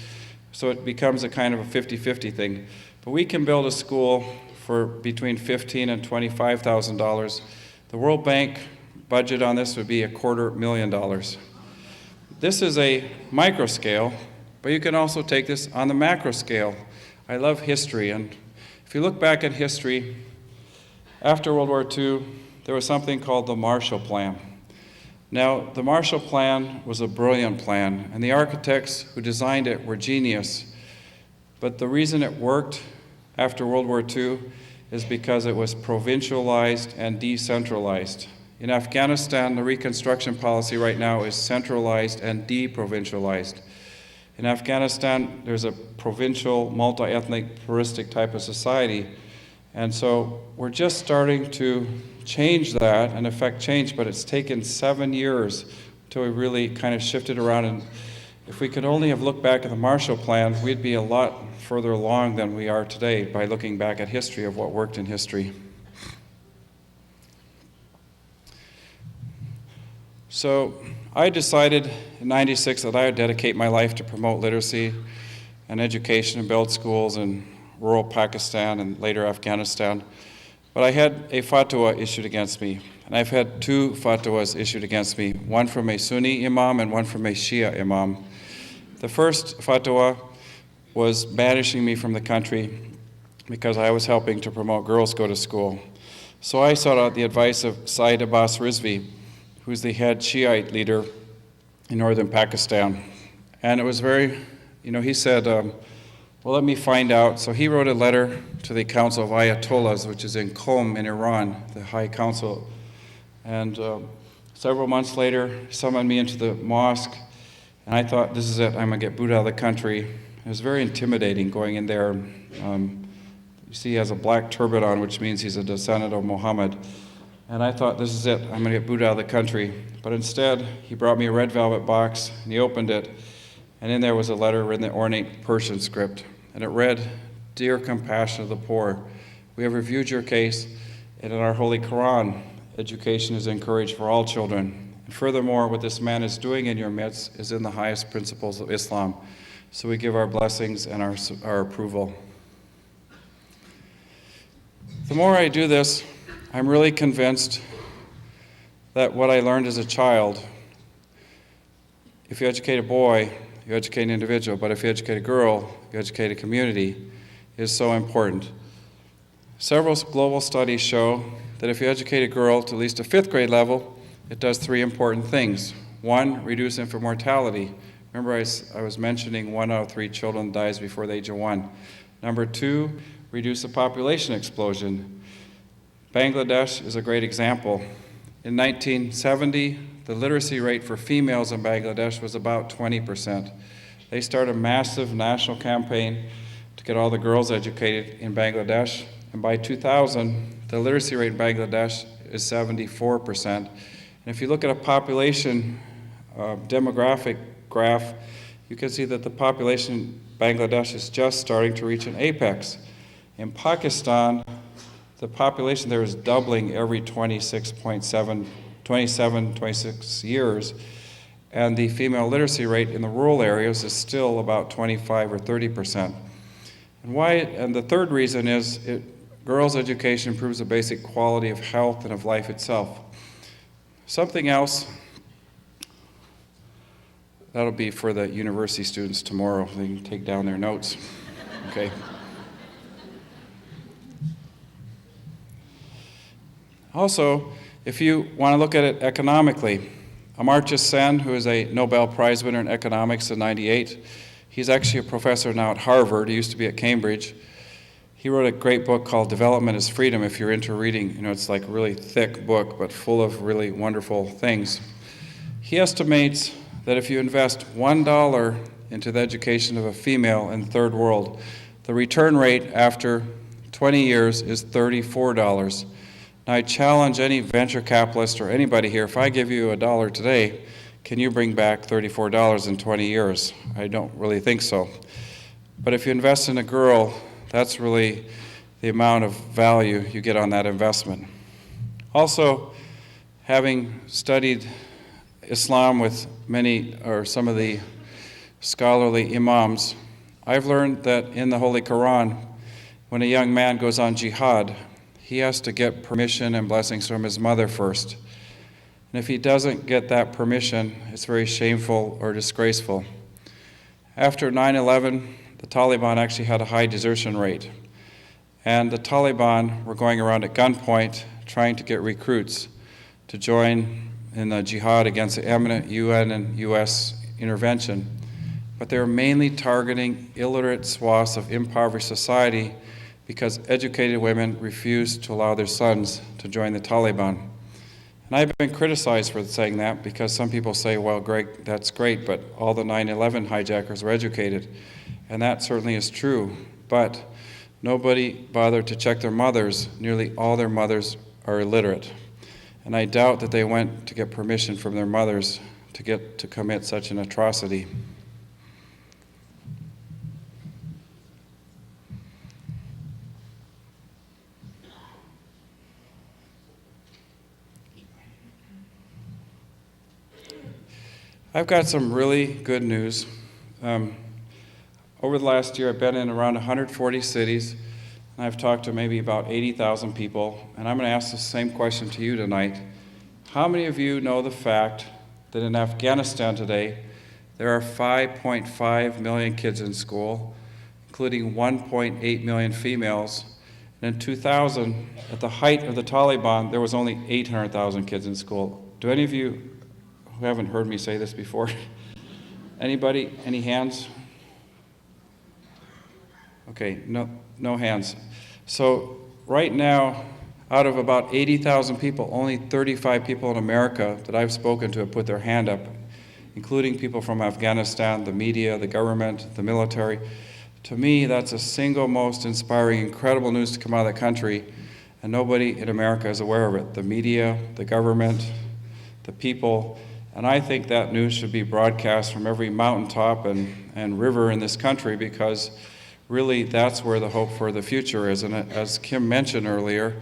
So it becomes a kind of a 50-50 thing. But we can build a school for between $15,000 and $25,000. The World Bank budget on this would be $250,000. This is a micro scale, but you can also take this on the macro scale. I love history, and if you look back at history, after World War II, there was something called the Marshall Plan. Now, the Marshall Plan was a brilliant plan, and the architects who designed it were genius. But the reason it worked after World War II is because it was provincialized and decentralized. In Afghanistan, the reconstruction policy right now is centralized and deprovincialized. In Afghanistan, there's a provincial, multi-ethnic, pluralistic type of society. And so we're just starting to change that and affect change, but it's taken 7 years until we really kind of shifted around. And if we could only have looked back at the Marshall Plan, we'd be a lot further along than we are today by looking back at history of what worked in history. So I decided in '96 that I would dedicate my life to promote literacy and education and build schools in rural Pakistan and later Afghanistan. But I had a fatwa issued against me, and I've had 2 fatwas issued against me, one from a Sunni imam and one from a Shia imam. The first fatwa was banishing me from the country because I was helping to promote girls go to school. So I sought out the advice of Syed Abbas Rizvi, who's the head Shiite leader in northern Pakistan. And it was very, he said, well, let me find out. So he wrote a letter to the Council of Ayatollahs, which is in Qom in Iran, the High Council. And several months later, he summoned me into the mosque, and I thought, this is it, I'm going to get booted out of the country. It was very intimidating going in there. You see, he has a black turban on, which means he's a descendant of Muhammad. And I thought, this is it, I'm going to get booted out of the country. But instead, he brought me a red velvet box, and he opened it, and in there was a letter written in the ornate Persian script. And it read, Dear compassion of the poor, we have reviewed your case, and in our Holy Quran, education is encouraged for all children. And furthermore, what this man is doing in your midst is in the highest principles of Islam. So we give our blessings and our approval. The more I do this, I'm really convinced that what I learned as a child, if you educate a boy, you educate an individual, but if you educate a girl, you educate a community, is so important. Several global studies show that if you educate a girl to at least a 5th grade level, it does 3 important things. 1, reduce infant mortality. Remember I was mentioning 1 out of 3 children dies before the age of 1. Number 2, reduce the population explosion. Bangladesh is a great example. In 1970, the literacy rate for females in Bangladesh was about 20%. They started a massive national campaign to get all the girls educated in Bangladesh, and by 2000, the literacy rate in Bangladesh is 74%. And if you look at a population demographic graph, you can see that the population in Bangladesh is just starting to reach an apex. In Pakistan, the population there is doubling every 26 years, and the female literacy rate in the rural areas is still about 25 or 30%. And the third reason is girls' education improves the basic quality of health and of life itself. Something else, that'll be for the university students tomorrow. They can take down their notes, okay? Also, if you want to look at it economically, Amartya Sen, who is a Nobel Prize winner in economics in '98, he's actually a professor now at Harvard. He used to be at Cambridge. He wrote a great book called Development is Freedom. If you're into reading, it's like a really thick book, but full of really wonderful things. He estimates that if you invest $1 into the education of a female in the third world, the return rate after 20 years is $34. Now, I challenge any venture capitalist or anybody here, if I give you $1 today, can you bring back $34 in 20 years? I don't really think so. But if you invest in a girl, that's really the amount of value you get on that investment. Also, having studied Islam with some of the scholarly imams, I've learned that in the Holy Quran, when a young man goes on jihad, he has to get permission and blessings from his mother first. And if he doesn't get that permission, it's very shameful or disgraceful. After 9/11, the Taliban actually had a high desertion rate. And the Taliban were going around at gunpoint trying to get recruits to join in the jihad against the imminent UN and US intervention. But they were mainly targeting illiterate swaths of impoverished society because educated women refused to allow their sons to join the Taliban. And I've been criticized for saying that because some people say, well, Greg, that's great, but all the 9/11 hijackers were educated. And that certainly is true, but nobody bothered to check their mothers. Nearly all their mothers are illiterate. And I doubt that they went to get permission from their mothers to commit such an atrocity. I've got some really good news. Over the last year, I've been in around 140 cities, and I've talked to maybe about 80,000 people, and I'm going to ask the same question to you tonight. How many of you know the fact that in Afghanistan today, there are 5.5 million kids in school, including 1.8 million females, and in 2000, at the height of the Taliban, there was only 800,000 kids in school. Do any of you who haven't heard me say this before? Anybody? Any hands? Okay, no hands. So right now, out of about 80,000 people, only 35 people in America that I've spoken to have put their hand up, including people from Afghanistan, the media, the government, the military. To me, that's the single most inspiring, incredible news to come out of the country, and nobody in America is aware of it. The media, the government, the people, and I think that news should be broadcast from every mountaintop and river in this country, because really that's where the hope for the future is. And as Kim mentioned earlier,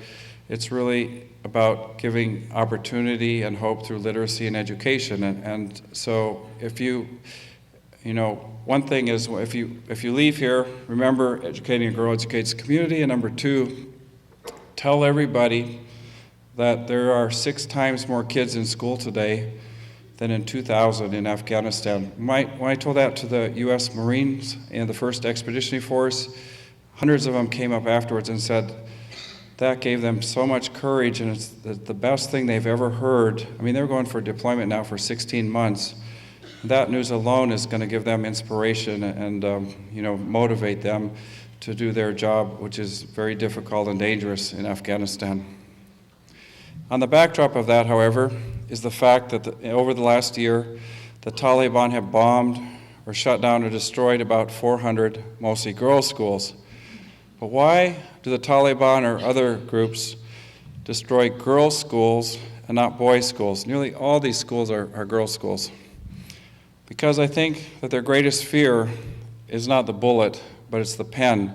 it's really about giving opportunity and hope through literacy and education. And so if one thing is, if you leave here, remember educating a girl educates the community, and number two, tell everybody that there are 6 times more kids in school today than in 2000 in Afghanistan. When I told that to the U.S. Marines and the 1st Expeditionary Force, hundreds of them came up afterwards and said that gave them so much courage, and it's the best thing they've ever heard. I mean, they're going for deployment now for 16 months. That news alone is going to give them inspiration and motivate them to do their job, which is very difficult and dangerous in Afghanistan. On the backdrop of that, however, is the fact that over the last year, the Taliban have bombed or shut down or destroyed about 400 mostly girls' schools. But why do the Taliban or other groups destroy girls' schools and not boys' schools? Nearly all these schools are girls' schools. Because I think that their greatest fear is not the bullet, but it's the pen.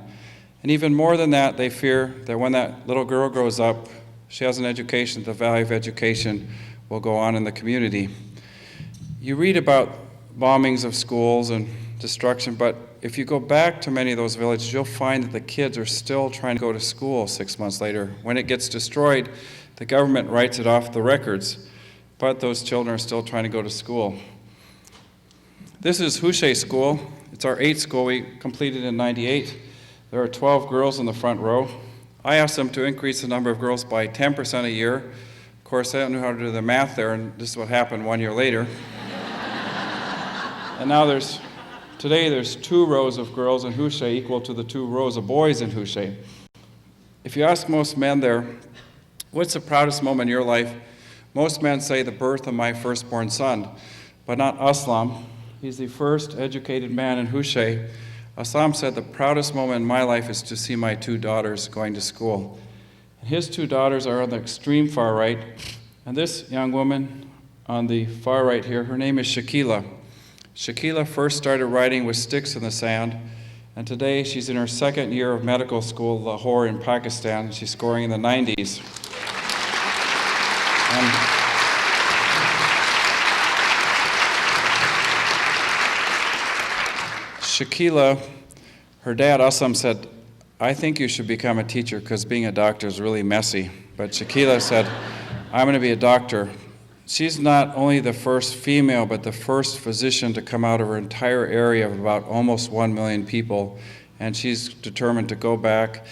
And even more than that, they fear that when that little girl grows up, she has an education, the value of education will go on in the community. You read about bombings of schools and destruction, but if you go back to many of those villages, you'll find that the kids are still trying to go to school 6 months later. When it gets destroyed, the government writes it off the records, but those children are still trying to go to school. This is Hushay School. It's our 8th school. We completed in '98. There are 12 girls in the front row. I asked them to increase the number of girls by 10% a year. Of course, I don't know how to do the math there, and this is what happened 1 year later. And now today there's 2 rows of girls in Hushay equal to the 2 rows of boys in Hushay. If you ask most men there, what's the proudest moment in your life? Most men say the birth of my firstborn son, but not Aslam. He's the first educated man in Hushay. Aslam said, the proudest moment in my life is to see my 2 daughters going to school. And his 2 daughters are on the extreme far right, and this young woman on the far right here, her name is Shakila. Shakila first started writing with sticks in the sand, and today she's in her 2nd year of medical school, Lahore in Pakistan. She's scoring in the 90s. Shakila, her dad, Aslam, said, I think you should become a teacher because being a doctor is really messy. But Shakila said, I'm going to be a doctor. She's not only the first female, but the first physician to come out of her entire area of about almost 1 million people. And she's determined to go back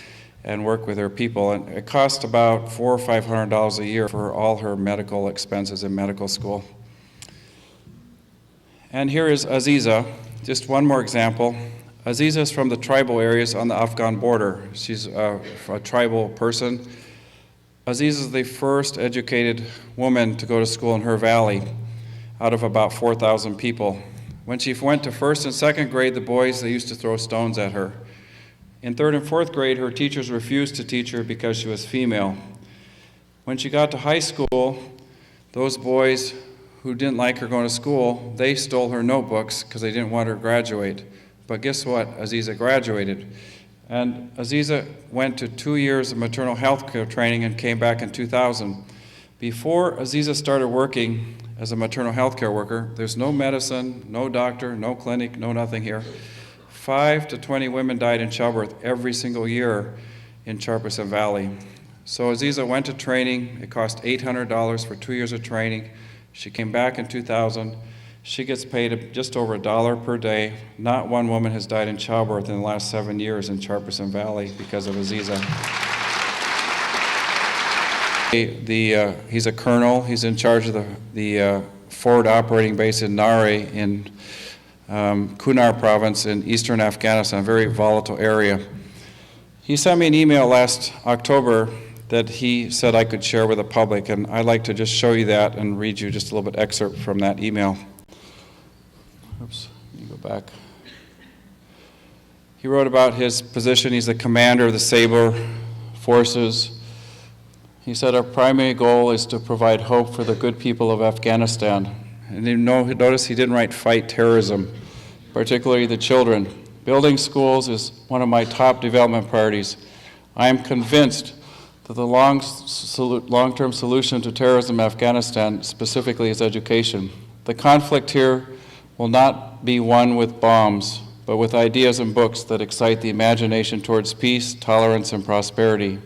and work with her people. And it cost about $400 or $500 a year for all her medical expenses in medical school. And here is Aziza. Just one more example. Aziza is from the tribal areas on the Afghan border. She's a tribal person. Aziza is the first educated woman to go to school in her valley out of about 4,000 people. When she went to 1st and 2nd grade, the boys, they used to throw stones at her. In 3rd and 4th grade, her teachers refused to teach her because she was female. When she got to high school, those boys who didn't like her going to school, they stole her notebooks because they didn't want her to graduate. But guess what? Aziza graduated. And Aziza went to 2 years of maternal health care training and came back in 2000. Before Aziza started working as a maternal health care worker, there's no medicine, no doctor, no clinic, no nothing here. 5 to 20 women died in childbirth every single year in Charpasson Valley. So Aziza went to training. It cost $800 for 2 years of training. She came back in 2000. She gets paid just over $1 per day. Not one woman has died in childbirth in the last 7 years in Charpasson Valley because of Aziza. He's a colonel. He's in charge of the forward operating base in Nare in Kunar province in eastern Afghanistan, a very volatile area. He sent me an email last October that he said I could share with the public, and I'd like to just show you that and read you just a little bit excerpt from that email. Oops, let me go back. He wrote about his position. He's the commander of the Sabre forces. He said, our primary goal is to provide hope for the good people of Afghanistan. And you notice he didn't write fight terrorism, particularly the children. Building schools is one of my top development priorities. I am convinced that the long-term solution to terrorism in Afghanistan specifically is education. The conflict here will not be won with bombs, but with ideas and books that excite the imagination towards peace, tolerance, and prosperity.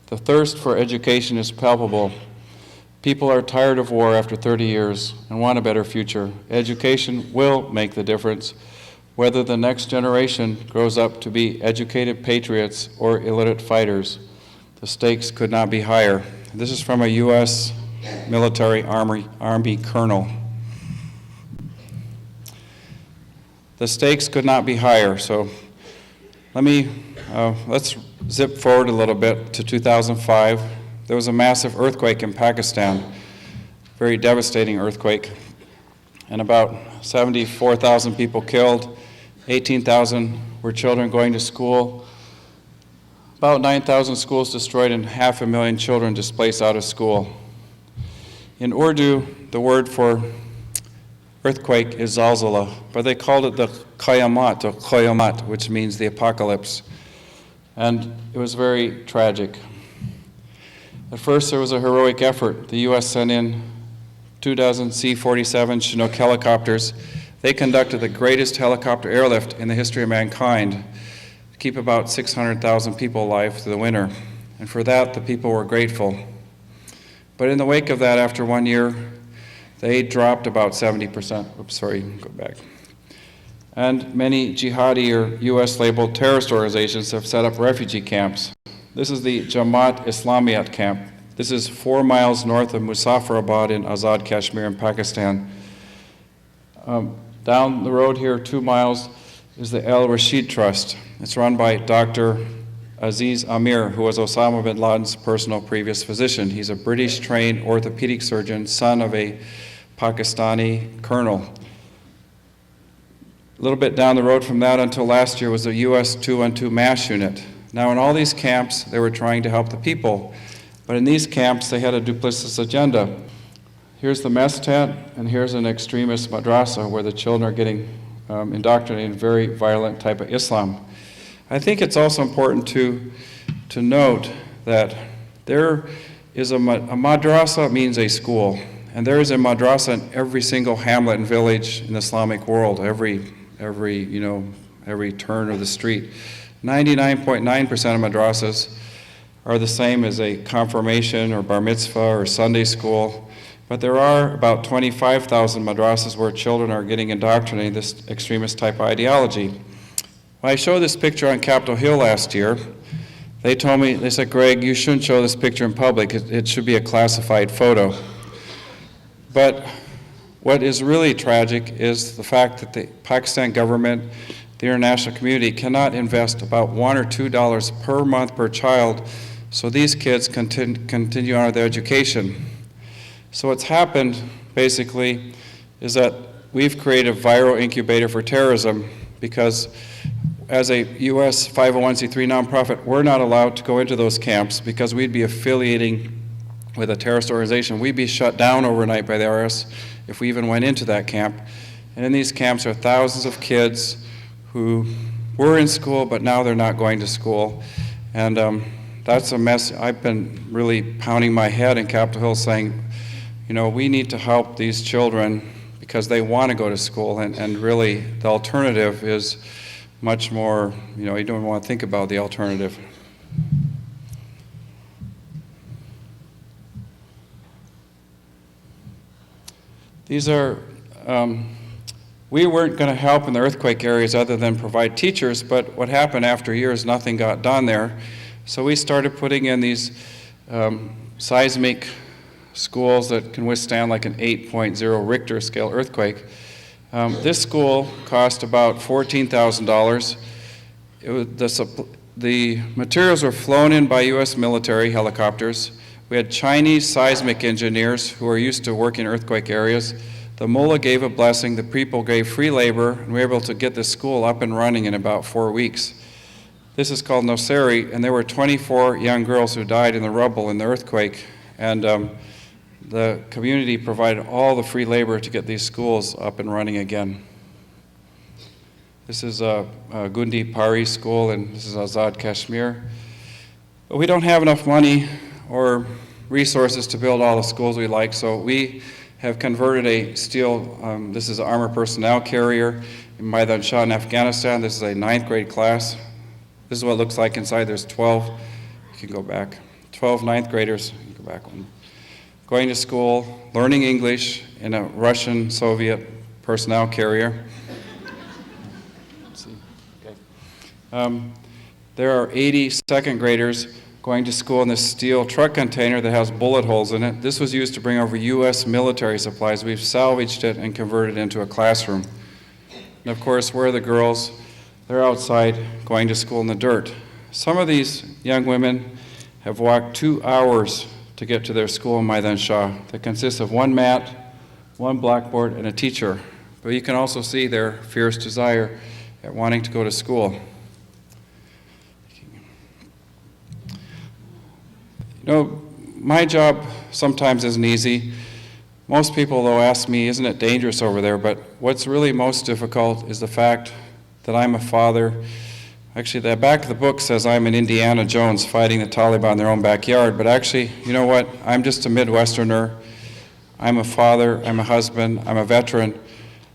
The thirst for education is palpable. People are tired of war after 30 years and want a better future. Education will make the difference, whether the next generation grows up to be educated patriots or illiterate fighters. The stakes could not be higher. This is from a U.S. military Army colonel. The stakes could not be higher. So let's zip forward a little bit to 2005. There was a massive earthquake in Pakistan, very devastating earthquake, and about 74,000 people killed, 18,000 were children going to school, about 9,000 schools destroyed, and 500,000 children displaced out of school. In Urdu, the word for earthquake is zalzala, but they called it the qayamat, or qayamat, which means the apocalypse. And it was very tragic. At first, there was a heroic effort. The U.S. sent in 24 C-47 Chinook helicopters. They conducted the greatest helicopter airlift in the history of mankind to keep about 600,000 people alive through the winter. And for that, the people were grateful. But in the wake of that, after 1 year, they dropped about 70%. Oops, sorry, go back. And many jihadi or U.S.-labeled terrorist organizations have set up refugee camps. This is the Jamaat Islamiyat camp. This is 4 miles north of Muzaffarabad in Azad Kashmir in Pakistan. Down the road here, 2 miles, is the Al Rashid Trust. It's run by Dr. Aziz Amir, who was Osama bin Laden's personal previous physician. He's a British-trained orthopedic surgeon, son of a Pakistani colonel. A little bit down the road from that until last year was the U.S. 212 MASH unit. Now, in all these camps, they were trying to help the people, but in these camps, they had a duplicitous agenda. Here's the mess tent, and here's an extremist madrasa where the children are getting indoctrinated in very violent type of Islam. I think it's also important to note that there is a madrasa means a school, and there is a madrasa in every single hamlet and village in the Islamic world, every turn of the street. 99.9% of madrasas are the same as a confirmation or bar mitzvah or Sunday school, but there are about 25,000 madrasas where children are getting indoctrinated in this extremist type of ideology. When I showed this picture on Capitol Hill last year, they said, Greg, you shouldn't show this picture in public. It should be a classified photo. But what is really tragic is the fact that the Pakistan government, the international community, cannot invest about $1 or $2 per month per child so these kids continue on with their education. So what's happened, basically, is that we've created a viral incubator for terrorism because as a U.S. 501c3 nonprofit, we're not allowed to go into those camps because we'd be affiliating with a terrorist organization. We'd be shut down overnight by the IRS if we even went into that camp. And in these camps are thousands of kids who were in school, but now they're not going to school. And that's a mess. I've been really pounding my head in Capitol Hill saying, we need to help these children because they want to go to school. And really, the alternative is much more, you don't want to think about the alternative. These are, we weren't going to help in the earthquake areas other than provide teachers, but what happened after years, nothing got done there. So we started putting in these seismic schools that can withstand like an 8.0 Richter scale earthquake. This school cost about $14,000. The materials were flown in by U.S. military helicopters. We had Chinese seismic engineers who are used to working in earthquake areas. The mullah gave a blessing, the people gave free labor, and we were able to get the school up and running in about 4 weeks. This is called Noseri, and there were 24 young girls who died in the rubble in the earthquake. And the community provided all the free labor to get these schools up and running again. This is a Gundi Pari school, and this is Azad Kashmir. But we don't have enough money or resources to build all the schools we like, so we have converted a steel, this is an armored personnel carrier in Maidan Shah in Afghanistan. This is a 9th grade class. This is what it looks like inside. There's 12, you can go back, 12 ninth graders, go back one, going to school, learning English in a Russian Soviet personnel carrier. Let's see. Okay. There are 80 second graders going to school in this steel truck container that has bullet holes in it. This was used to bring over U.S. military supplies. We've salvaged it and converted it into a classroom. And of course, where are the girls? They're outside going to school in the dirt. Some of these young women have walked 2 hours to get to their school in Maidan Shah that consists of one mat, one blackboard, and a teacher. But you can also see their fierce desire at wanting to go to school. You know, my job sometimes isn't easy. Most people, though, ask me, isn't it dangerous over there? But what's really most difficult is the fact that I'm a father. Actually, the back of the book says I'm an Indiana Jones fighting the Taliban in their own backyard. But actually, you know what? I'm just a Midwesterner. I'm a father. I'm a husband. I'm a veteran.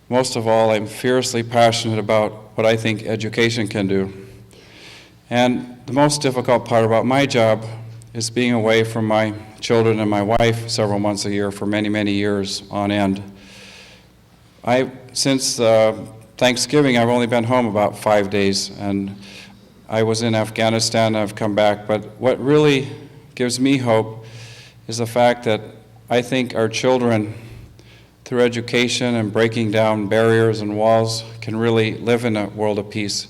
Most of all, I'm fiercely passionate about what I think education can do. And the most difficult part about my job is being away from my children and my wife several months a year for many, many years on end. Since Thanksgiving, I've only been home about 5 days, and I was in Afghanistan, I've come back, but what really gives me hope is the fact that I think our children, through education and breaking down barriers and walls, can really live in a world of peace.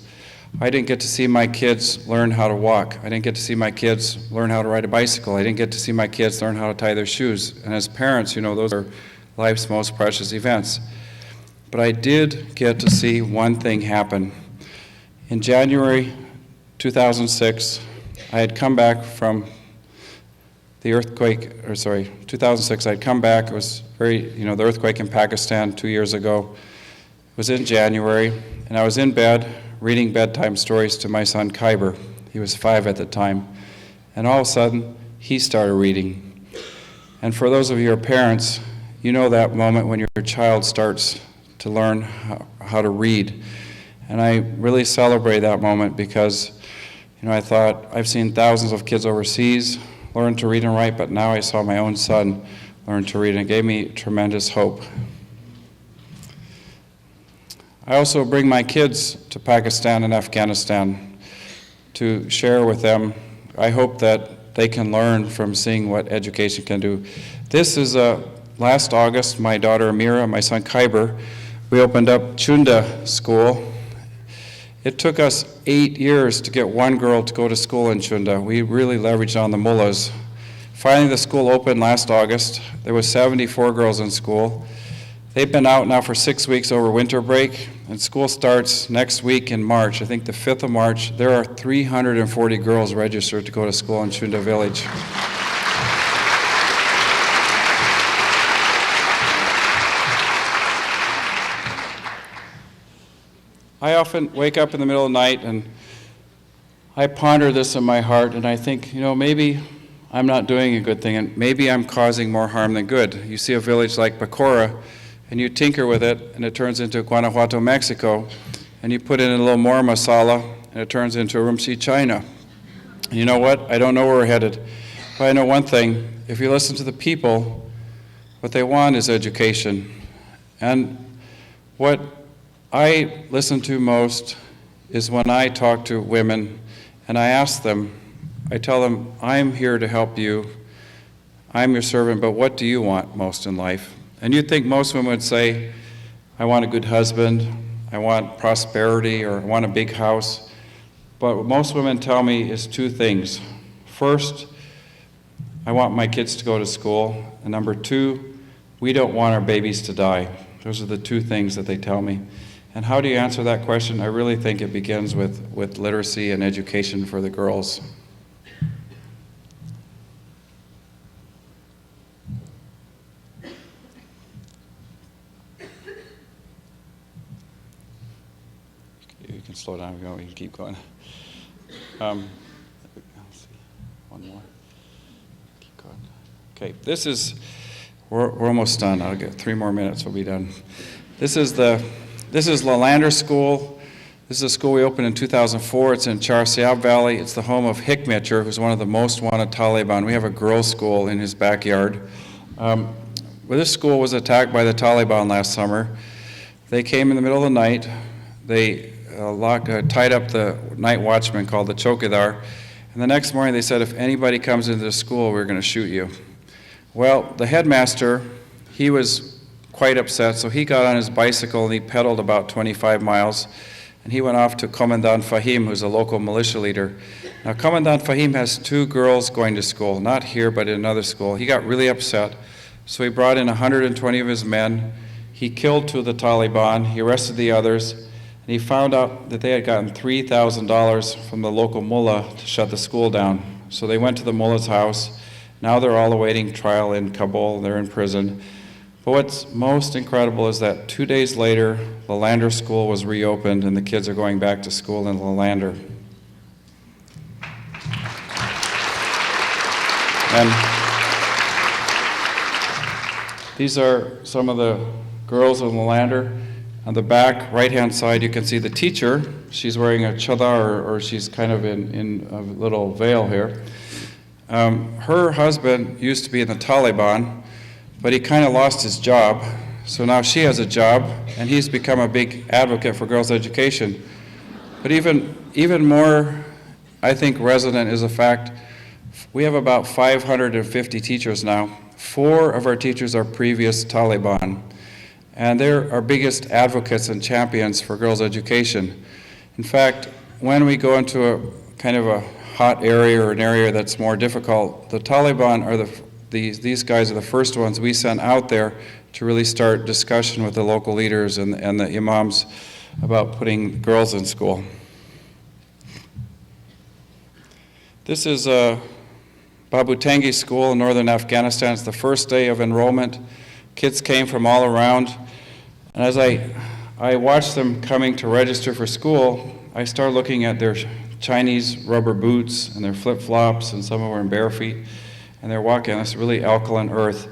I didn't get to see my kids learn how to walk. I didn't get to see my kids learn how to ride a bicycle. I didn't get to see my kids learn how to tie their shoes. And as parents, you know, those are life's most precious events. But I did get to see one thing happen. In January 2006, I had come back from the earthquake, 2006, I'd come back. It was the earthquake in Pakistan 2 years ago. It was in January, and I was in bed reading bedtime stories to my son Khyber. He was 5 at the time. And all of a sudden, he started reading. And for those of you who are parents, you know that moment when your child starts to learn how to read. And I really celebrate that moment because, I thought, I've seen thousands of kids overseas learn to read and write, but now I saw my own son learn to read, and it gave me tremendous hope. I also bring my kids to Pakistan and Afghanistan to share with them. I hope that they can learn from seeing what education can do. This is last August, my daughter Amira, my son Khyber, we opened up Chunda School. It took us 8 years to get one girl to go to school in Chunda. We really leveraged on the mullahs. Finally, the school opened last August. There was 74 girls in school. They've been out now for 6 weeks over winter break, and school starts next week in March. I think the 5th of March. There are 340 girls registered to go to school in Chunda Village. I often wake up in the middle of the night and I ponder this in my heart, and I think, maybe I'm not doing a good thing, and maybe I'm causing more harm than good. You see a village like Bacora, and you tinker with it, and it turns into Guanajuato, Mexico, and you put in a little more masala, and it turns into Urumqi, China. And you know what? I don't know where we're headed, but I know one thing. If you listen to the people, what they want is education. And what I listen to most is when I talk to women, and I ask them, I tell them, I'm here to help you. I'm your servant, but what do you want most in life? And you'd think most women would say, I want a good husband, I want prosperity, or I want a big house. But what most women tell me is 2 things. First, I want my kids to go to school. And number 2, we don't want our babies to die. Those are the 2 things that they tell me. And how do you answer that question? I really think it begins with literacy and education for the girls. You can slow down, we can keep going. Let's see, one more. Keep going. Okay, we're almost done. I'll get 3 more minutes, we'll be done. This is Lalander School. This is a school we opened in 2004. It's in Char-Siab Valley. It's the home of Hikmacher, who's one of the most wanted Taliban. We have a girls' school in his backyard. Well, this school was attacked by the Taliban last summer. They came in the middle of the night. They tied up the night watchman called the chowkidar. And the next morning they said, if anybody comes into the school, we're going to shoot you. Well, the headmaster, he was quite upset, so he got on his bicycle and he pedaled about 25 miles. And he went off to Commandant Fahim, who's a local militia leader. Now, Commandant Fahim has 2 girls going to school, not here, but in another school. He got really upset, so he brought in 120 of his men. He killed 2 of the Taliban. He arrested the others, and he found out that they had gotten $3,000 from the local mullah to shut the school down. So they went to the mullah's house. Now they're all awaiting trial in Kabul. They're in prison. But what's most incredible is that 2 days later, Lalander School was reopened and the kids are going back to school in Lalander. And these are some of the girls in Lalander. On the back right-hand side, you can see the teacher. She's wearing a chadar, or she's kind of in a little veil here. Her husband used to be in the Taliban, but he kind of lost his job, so now she has a job, and he's become a big advocate for girls' education. But even more, I think, resonant is the fact we have about 550 teachers now. 4 of our teachers are previous Taliban, and they're our biggest advocates and champions for girls' education. In fact, when we go into a kind of a hot area or an area that's more difficult, the Taliban are these guys are the first ones we sent out there to really start discussion with the local leaders and the imams about putting girls in school. This is Babu Tangi School in northern Afghanistan. It's the first day of enrollment. Kids came from all around. And as I watched them coming to register for school, I started looking at their Chinese rubber boots and their flip-flops, and some of them were in bare feet. And they're walking on this really alkaline earth.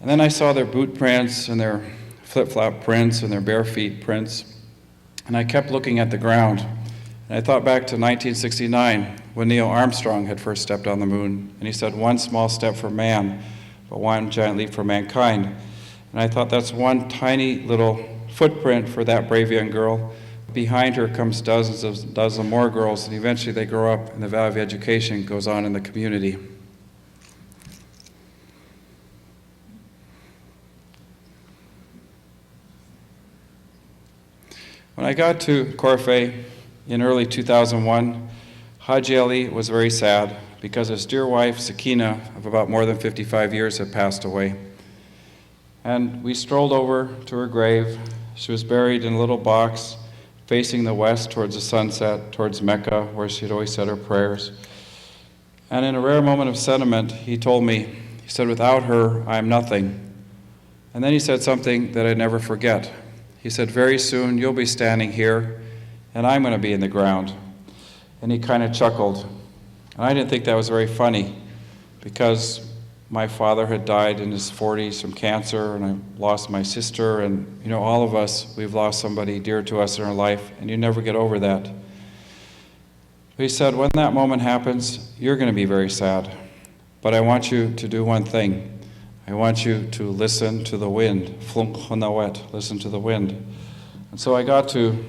And then I saw their boot prints and their flip-flop prints and their bare feet prints. And I kept looking at the ground. And I thought back to 1969 when Neil Armstrong had first stepped on the moon. And he said, 1 small step for man, but 1 giant leap for mankind. And I thought that's 1 tiny little footprint for that brave young girl. Behind her comes dozens more girls, and eventually they grow up and the value of education goes on in the community. When I got to Corfe in early 2001, Haji Ali was very sad because his dear wife, Sakina, of about more than 55 years, had passed away. And we strolled over to her grave. She was buried in a little box facing the west towards the sunset, towards Mecca, where she'd always said her prayers. And in a rare moment of sentiment, he told me, he said, without her, I am nothing. And then he said something that I'd never forget. He said, very soon you'll be standing here, and I'm going to be in the ground. And he kind of chuckled. And I didn't think that was very funny, because my father had died in his 40s from cancer, and I lost my sister, and all of us, we've lost somebody dear to us in our life, and you never get over that. But he said, when that moment happens, you're going to be very sad. But I want you to do one thing. I want you to listen to the wind. Listen to the wind. And so I got to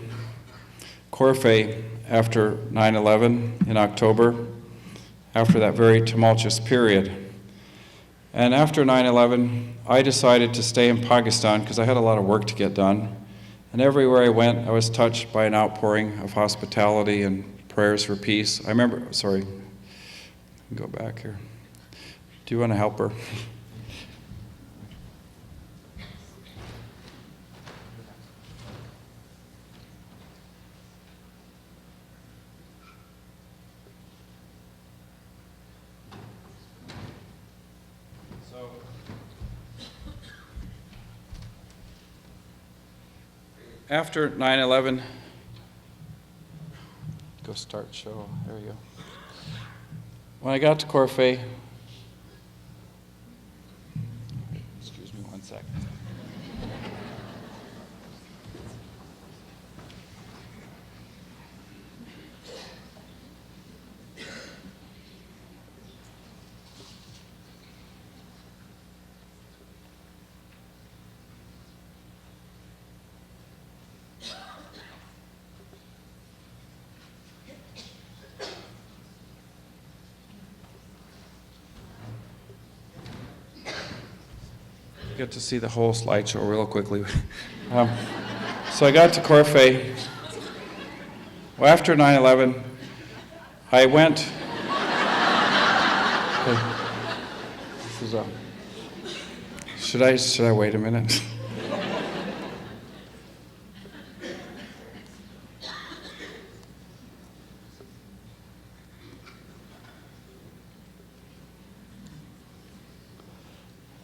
Corfe after 9/11 in October, after that very tumultuous period. And after 9/11, I decided to stay in Pakistan because I had a lot of work to get done. And everywhere I went, I was touched by an outpouring of hospitality and prayers for peace. I remember, sorry, go back here. Do you want to help her? After 9/11, go start show, there we go. When I got to Corfe, excuse me 1 second. get to see the whole slideshow real quickly. So I got to Corfe. Well, after 9/11, I went. This is should I wait a minute?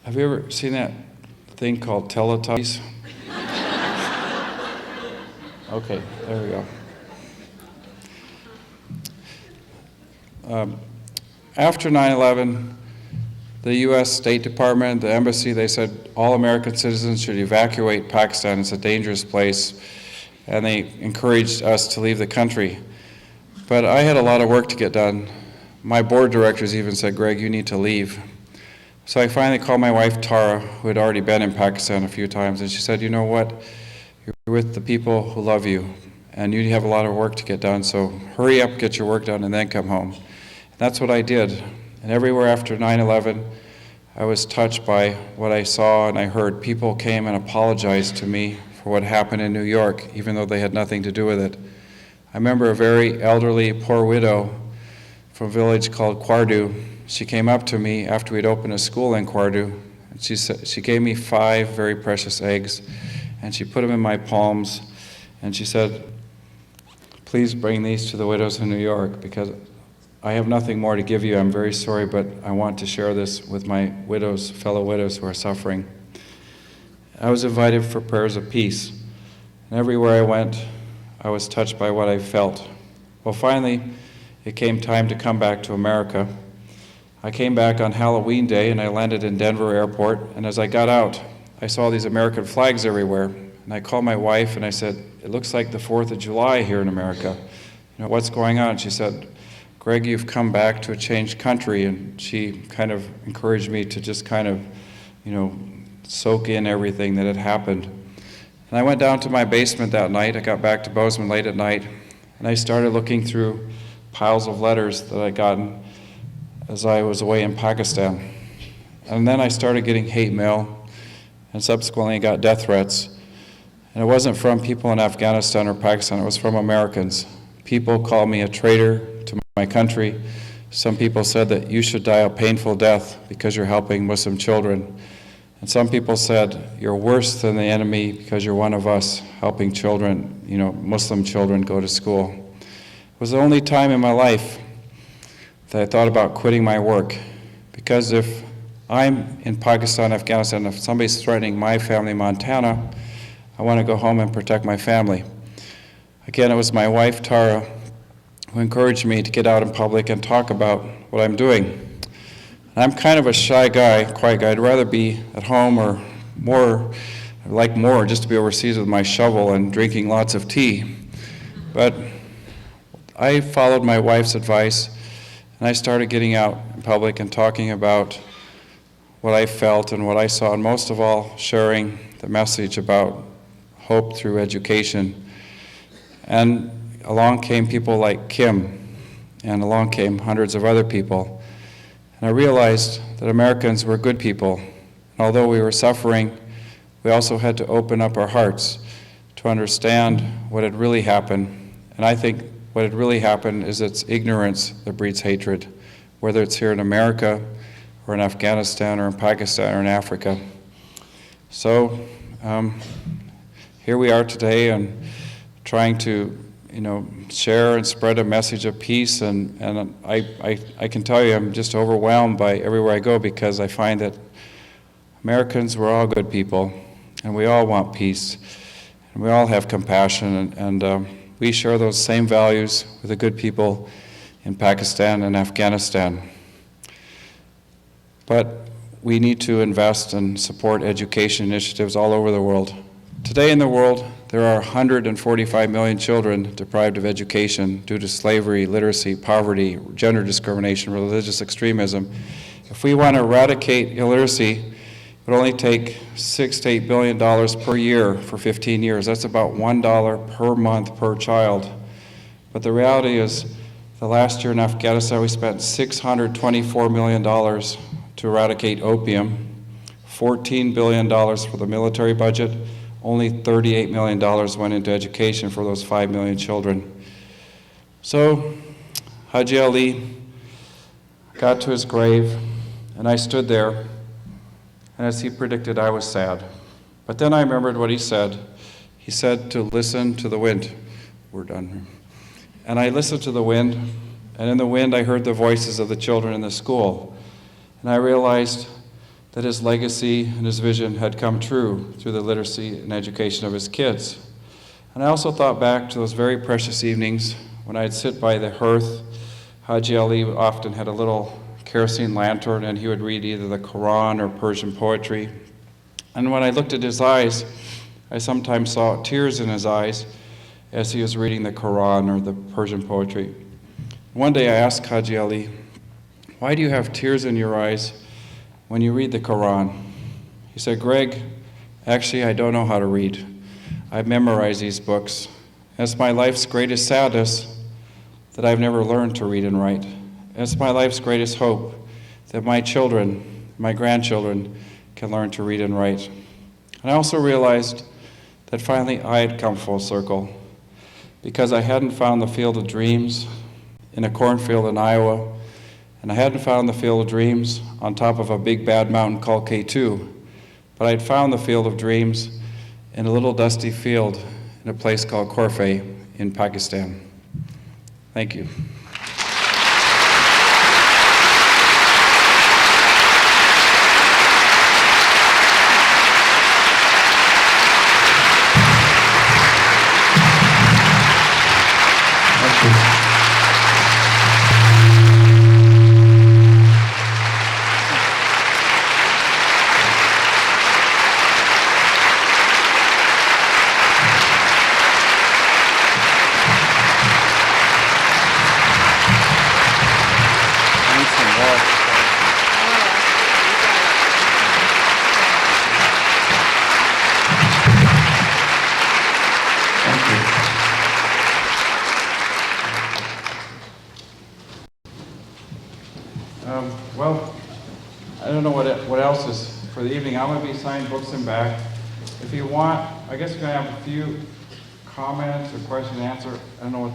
Have you ever seen that thing called Teletubbies? Okay, there we go. After 9/11, the U.S. State Department, the embassy, they said all American citizens should evacuate Pakistan. It's a dangerous place, and they encouraged us to leave the country. But I had a lot of work to get done. My board directors even said, Greg, you need to leave. So I finally called my wife, Tara, who had already been in Pakistan a few times, and she said, you know what, you're with the people who love you, and you have a lot of work to get done, so hurry up, get your work done, and then come home. And that's what I did. And everywhere after 9/11, I was touched by what I saw and I heard. People came and apologized to me for what happened in New York, even though they had nothing to do with it. I remember a very elderly, poor widow from a village called Kwardu. She came up to me after we'd opened a school in Kwardu, and she gave me 5 very precious eggs, and she put them in my palms, and she said, please bring these to the widows in New York, because I have nothing more to give you. I'm very sorry, but I want to share this with my widows, fellow widows who are suffering. I was invited for prayers of peace, and everywhere I went, I was touched by what I felt. Well, finally, it came time to come back to America. I came back on Halloween Day, and I landed in Denver Airport, and as I got out, I saw these American flags everywhere, and I called my wife, and I said, it looks like the 4th of July here in America. You know, what's going on? She said, Greg, you've come back to a changed country, and she kind of encouraged me to just kind of, soak in everything that had happened. And I went down to my basement that night. I got back to Bozeman late at night, and I started looking through piles of letters that I'd gotten as I was away in Pakistan. And then I started getting hate mail, and subsequently I got death threats. And it wasn't from people in Afghanistan or Pakistan, it was from Americans. People called me a traitor to my country. Some people said that you should die a painful death because you're helping Muslim children. And some people said, you're worse than the enemy because you're one of us, helping children, Muslim children go to school. It was the only time in my life that I thought about quitting my work, because if I'm in Pakistan, Afghanistan, if somebody's threatening my family in Montana, I want to go home and protect my family. Again, it was my wife, Tara, who encouraged me to get out in public and talk about what I'm doing. And I'm kind of a shy guy, quiet guy. I'd rather be at home or more just to be overseas with my shovel and drinking lots of tea. But I followed my wife's advice, and I started getting out in public and talking about what I felt and what I saw, and most of all, sharing the message about hope through education. And along came people like Kim, and along came hundreds of other people. And I realized that Americans were good people. And although we were suffering, we also had to open up our hearts to understand what had really happened. And I think what had really happened is it's ignorance that breeds hatred, whether it's here in America or in Afghanistan or in Pakistan or in Africa. So here we are today and trying to share and spread a message of peace, and I can tell you I'm just overwhelmed by everywhere I go, because I find that Americans, we're all good people, and we all want peace, and we all have compassion, and we share those same values with the good people in Pakistan and Afghanistan. But we need to invest and support education initiatives all over the world. Today in the world, there are 145 million children deprived of education due to slavery, literacy, poverty, gender discrimination, religious extremism. If we want to eradicate illiteracy, it would only take $6 to $8 billion per year for 15 years. That's about $1 per month per child. But the reality is, the last year in Afghanistan, we spent $624 million to eradicate opium, $14 billion for the military budget, only $38 million went into education for those 5 million children. So Haji Ali got to his grave, and I stood there, and as he predicted, I was sad. But then I remembered what he said. He said to listen to the wind. We're done. And I listened to the wind, and in the wind I heard the voices of the children in the school. And I realized that his legacy and his vision had come true through the literacy and education of his kids. And I also thought back to those very precious evenings when I'd sit by the hearth. Haji Ali often had a little kerosene lantern, and he would read either the Quran or Persian poetry. And when I looked at his eyes, I sometimes saw tears in his eyes as he was reading the Quran or the Persian poetry. One day I asked Haji Ali, "Why do you have tears in your eyes when you read the Quran?" He said, "Greg, actually I don't know how to read. I've memorized these books. It's my life's greatest sadness that I've never learned to read and write. It's my life's greatest hope that my children, my grandchildren, can learn to read and write." And I also realized that finally I had come full circle, because I hadn't found the field of dreams in a cornfield in Iowa, and I hadn't found the field of dreams on top of a big bad mountain called K2, but I'd found the field of dreams in a little dusty field in a place called Corfe in Pakistan. Thank you. Well, I don't know what else is for the evening. I'm going to be signing books and back. If you want, I guess you're going to have a few comments or question and answer. I don't know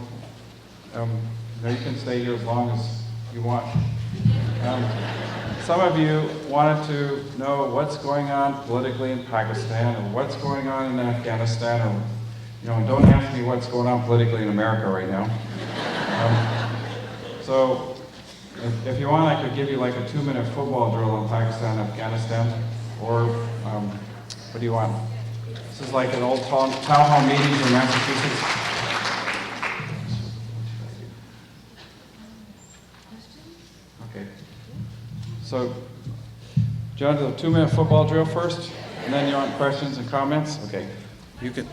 what, you can stay here as long as you want. Some of you wanted to know what's going on politically in Pakistan or what's going on in Afghanistan, or, don't ask me what's going on politically in America right now. So if you want, I could give you like a 2-minute football drill in Pakistan and Afghanistan, or what do you want? This is like an old town hall meetings in Massachusetts. Okay. So, do you want to do a 2-minute football drill first, and then you want questions and comments? Okay. You could.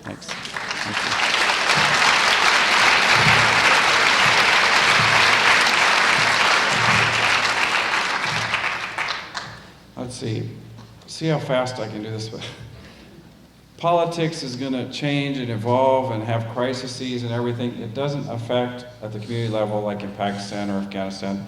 Thanks. Thank you. Let's see how fast I can do this. Politics is going to change and evolve and have crises and everything. It doesn't affect at the community level like in Pakistan or Afghanistan.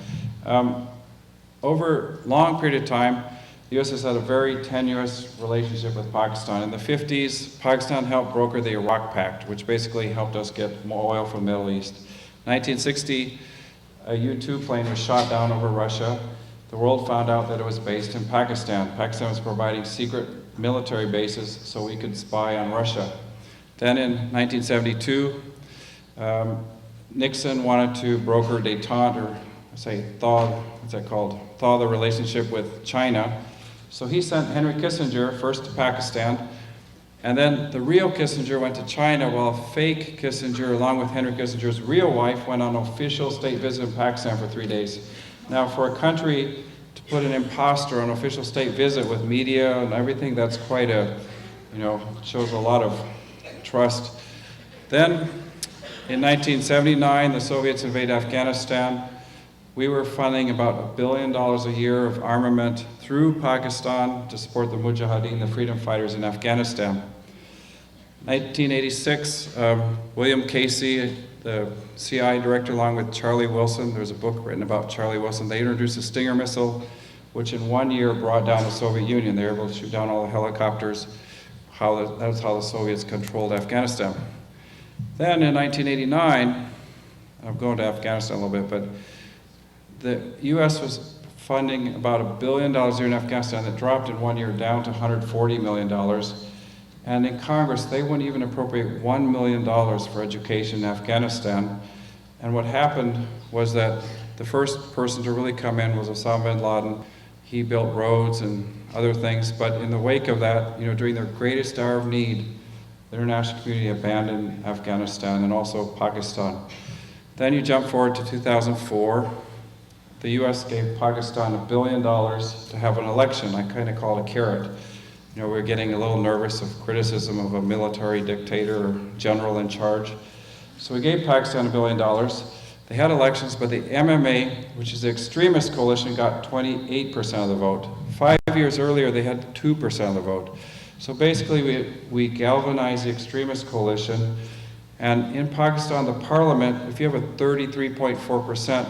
Over a long period of time, the U.S. has had a very tenuous relationship with Pakistan. In the 50s, Pakistan helped broker the Iraq Pact, which basically helped us get more oil from the Middle East. In 1960, a U-2 plane was shot down over Russia. The world found out that it was based in Pakistan. Pakistan was providing secret military bases so we could spy on Russia. Then in 1972, Nixon wanted to broker détente, or thaw the relationship with China. So he sent Henry Kissinger first to Pakistan, and then the real Kissinger went to China, while fake Kissinger, along with Henry Kissinger's real wife, went on an official state visit in Pakistan for 3 days. Now, for a country to put an imposter on an official state visit with media and everything, that's quite shows a lot of trust. Then, in 1979, the Soviets invaded Afghanistan. We were funding about $1 billion a year of armament through Pakistan to support the Mujahideen, the freedom fighters in Afghanistan. 1986, William Casey, the CI director, along with Charlie Wilson, there's a book written about Charlie Wilson. They introduced the Stinger missile, which in 1 year brought down the Soviet Union. They were able to shoot down all the helicopters. That's how the Soviets controlled Afghanistan. Then in 1989, I'm going to Afghanistan a little bit, but the U.S. was funding about $1 billion a year in Afghanistan. That dropped in 1 year down to $140 million. And in Congress, they wouldn't even appropriate $1 million for education in Afghanistan. And what happened was that the first person to really come in was Osama bin Laden. He built roads and other things, but in the wake of that, during their greatest hour of need, the international community abandoned Afghanistan and also Pakistan. Then you jump forward to 2004. The U.S. gave Pakistan $1 billion to have an election. I kind of call it a carrot. We're getting a little nervous of criticism of a military dictator or general in charge. So we gave Pakistan $1 billion. They had elections, but the MMA, which is the extremist coalition, got 28% of the vote. 5 years earlier, they had 2% of the vote. So basically, we galvanized the extremist coalition. And in Pakistan, the parliament, if you have a 33.4%,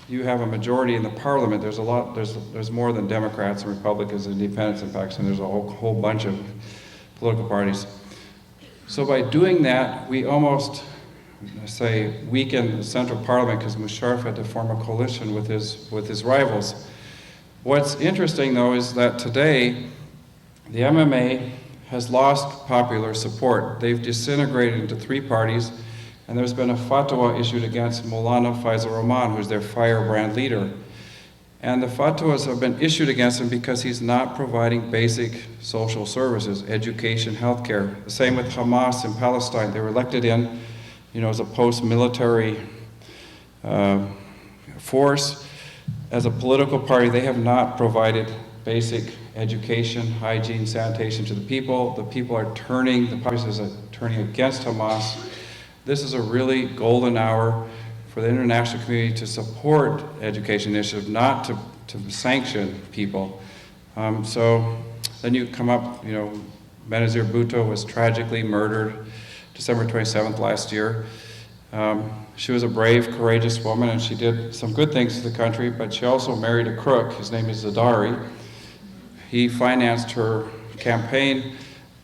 you have a majority in the parliament. There's more than Democrats and Republicans and independents in Pakistan. There's a whole bunch of political parties. So by doing that, we almost, weakened the central parliament because Musharraf had to form a coalition with his rivals. What's interesting, though, is that today, the MMA has lost popular support. They've disintegrated into 3 parties, and there's been a fatwa issued against Maulana Faisal Rahman, who's their firebrand leader. And the fatwas have been issued against him because he's not providing basic social services, education, healthcare. The same with Hamas in Palestine. They were elected in, as a post-military force. As a political party, they have not provided basic education, hygiene, sanitation to the people. The people are turning, the populace is turning against Hamas. This is a really golden hour for the international community to support education initiative, not to sanction people. So then you come up, Benazir Bhutto was tragically murdered December 27th last year. She was a brave, courageous woman, and she did some good things to the country, but she also married a crook. His name is Zardari. He financed her campaign,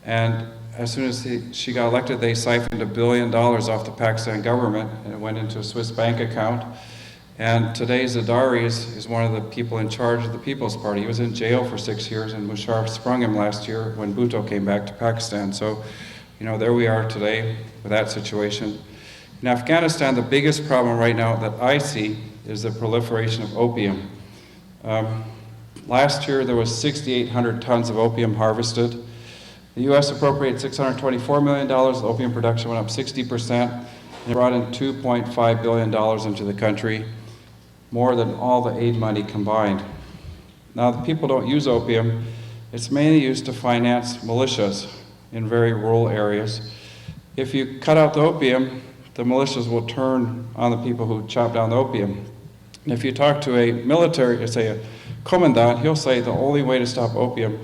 and as soon as she got elected, they siphoned $1 billion off the Pakistan government, and it went into a Swiss bank account. And today, Zardari is one of the people in charge of the People's Party. He was in jail for 6 years, and Musharraf sprung him last year when Bhutto came back to Pakistan. So, there we are today with that situation. In Afghanistan, the biggest problem right now that I see is the proliferation of opium. Last year, there was 6,800 tons of opium harvested. The U.S. appropriated $624 million. The opium production went up 60%, and it brought in $2.5 billion into the country, more than all the aid money combined. Now, the people don't use opium. It's mainly used to finance militias in very rural areas. If you cut out the opium, the militias will turn on the people who chop down the opium. And if you talk to a military, say a commandant, he'll say the only way to stop opium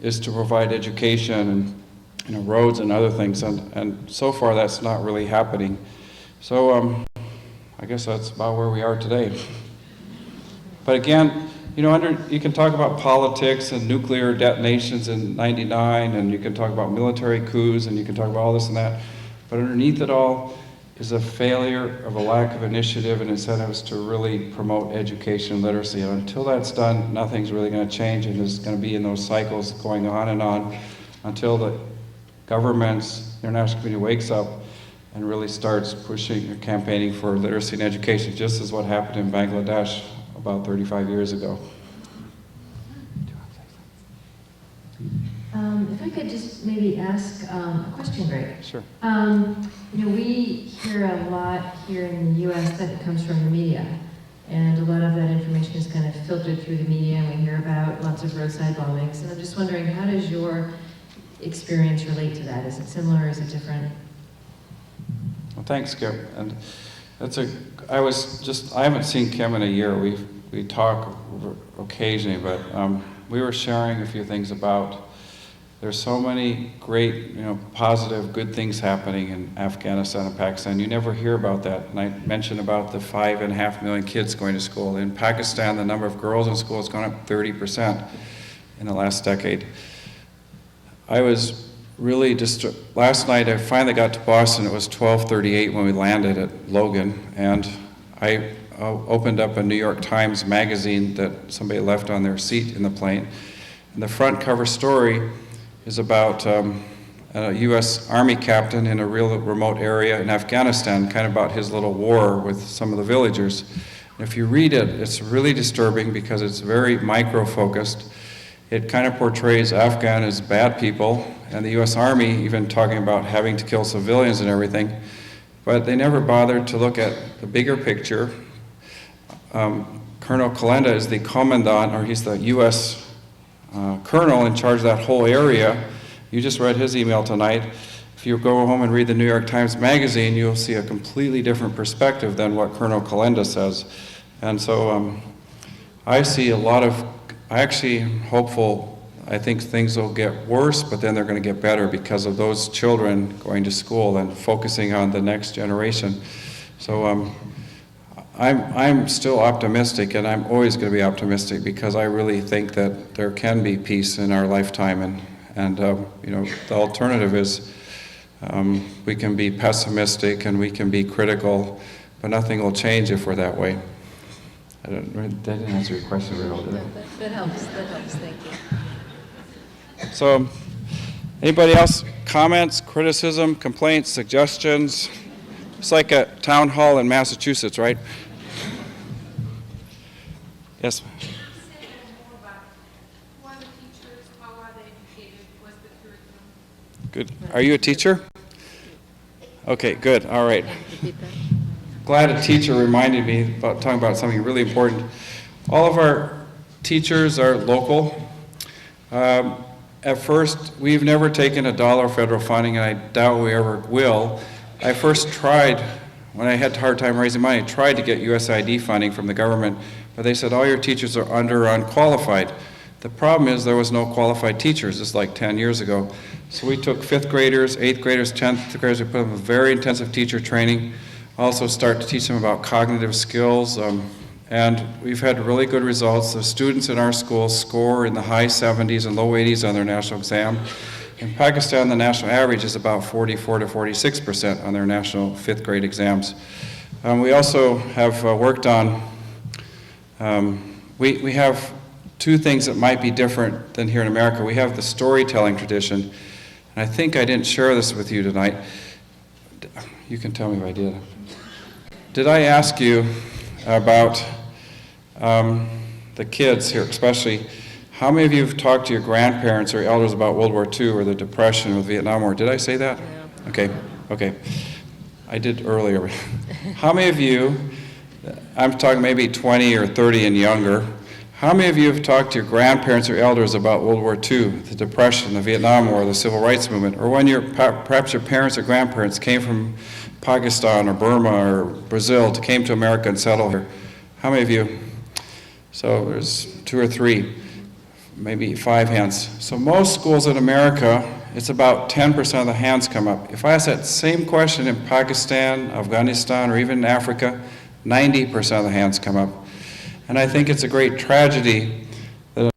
is to provide education and roads and other things, and so far that's not really happening. So I guess that's about where we are today. But again, you can talk about politics and nuclear detonations in '99, and you can talk about military coups, and you can talk about all this and that, but underneath it all is a failure of a lack of initiative and incentives to really promote education and literacy. And until that's done, nothing's really going to change, and it's going to be in those cycles going on and on until the governments, the international community wakes up and really starts pushing or campaigning for literacy and education, just as what happened in Bangladesh about 35 years ago. If I could just maybe ask a question, Greg. Sure. We hear a lot here in the U.S. that comes from the media, and a lot of that information is kind of filtered through the media, and we hear about lots of roadside bombings. And I'm just wondering, how does your experience relate to that? Is it similar, or is it different? Well, thanks, Kim. And I haven't seen Kim in a year. We talk occasionally, but we were sharing a few things about There's so many great, positive, good things happening in Afghanistan and Pakistan. You never hear about that. And I mentioned about the 5.5 million kids going to school. In Pakistan, the number of girls in school has gone up 30% in the last decade. I was really last night I finally got to Boston. It was 12:38 when we landed at Logan, and I opened up a New York Times magazine that somebody left on their seat in the plane. And the front cover story is about a U.S. Army captain in a real remote area in Afghanistan, kind of about his little war with some of the villagers. And if you read it, it's really disturbing because it's very micro-focused. It kind of portrays Afghan as bad people, and the U.S. Army even talking about having to kill civilians and everything. But they never bothered to look at the bigger picture. Colonel Kalenda is the commandant, or he's the U.S. Colonel in charge of that whole area. You just read his email tonight. If you go home and read the New York Times Magazine, you'll see a completely different perspective than what Colonel Kalenda says. And so I see I actually am hopeful. I think things will get worse, but then they're going to get better because of those children going to school and focusing on the next generation. So I'm still optimistic, and I'm always going to be optimistic because I really think that there can be peace in our lifetime, and the alternative is we can be pessimistic and we can be critical, but nothing will change if we're that way. That didn't answer your question very well, did it? That helps, thank you. So, anybody else? Comments, criticism, complaints, suggestions? It's like a town hall in Massachusetts, right? Yes? Good. Are you a teacher? Okay, good. All right. Glad a teacher reminded me about talking about something really important. All of our teachers are local. At first, we've never taken $1 of federal funding, and I doubt we ever will. I first tried, when I had a hard time raising money, tried to get USAID funding from the government, but they said all your teachers are under or unqualified. The problem is there was no qualified teachers. This is like 10 years ago. So we took 5th graders, 8th graders, 10th graders, we put them in very intensive teacher training, also start to teach them about cognitive skills, and we've had really good results. The students in our school score in the high 70s and low 80s on their national exam. In Pakistan, the national average is about 44 to 46% on their national 5th grade exams. We also have worked on, we have two things that might be different than here in America. We have the storytelling tradition, and I think I didn't share this with you tonight. You can tell me if I did. Did I ask you about the kids here, especially, how many of you have talked to your grandparents or elders about World War II or the Depression or the Vietnam War? Did I say that? Yeah. Okay. I did earlier. How many of you, I'm talking maybe 20 or 30 and younger, how many of you have talked to your grandparents or elders about World War II, the Depression, the Vietnam War, the Civil Rights Movement, or when perhaps your parents or grandparents came from Pakistan or Burma or Brazil came to America and settled here? How many of you? So there's 2 or 3, maybe 5 hands. So most schools in America, it's about 10% of the hands come up. If I ask that same question in Pakistan, Afghanistan, or even in Africa, 90% of the hands come up. And I think it's a great tragedy that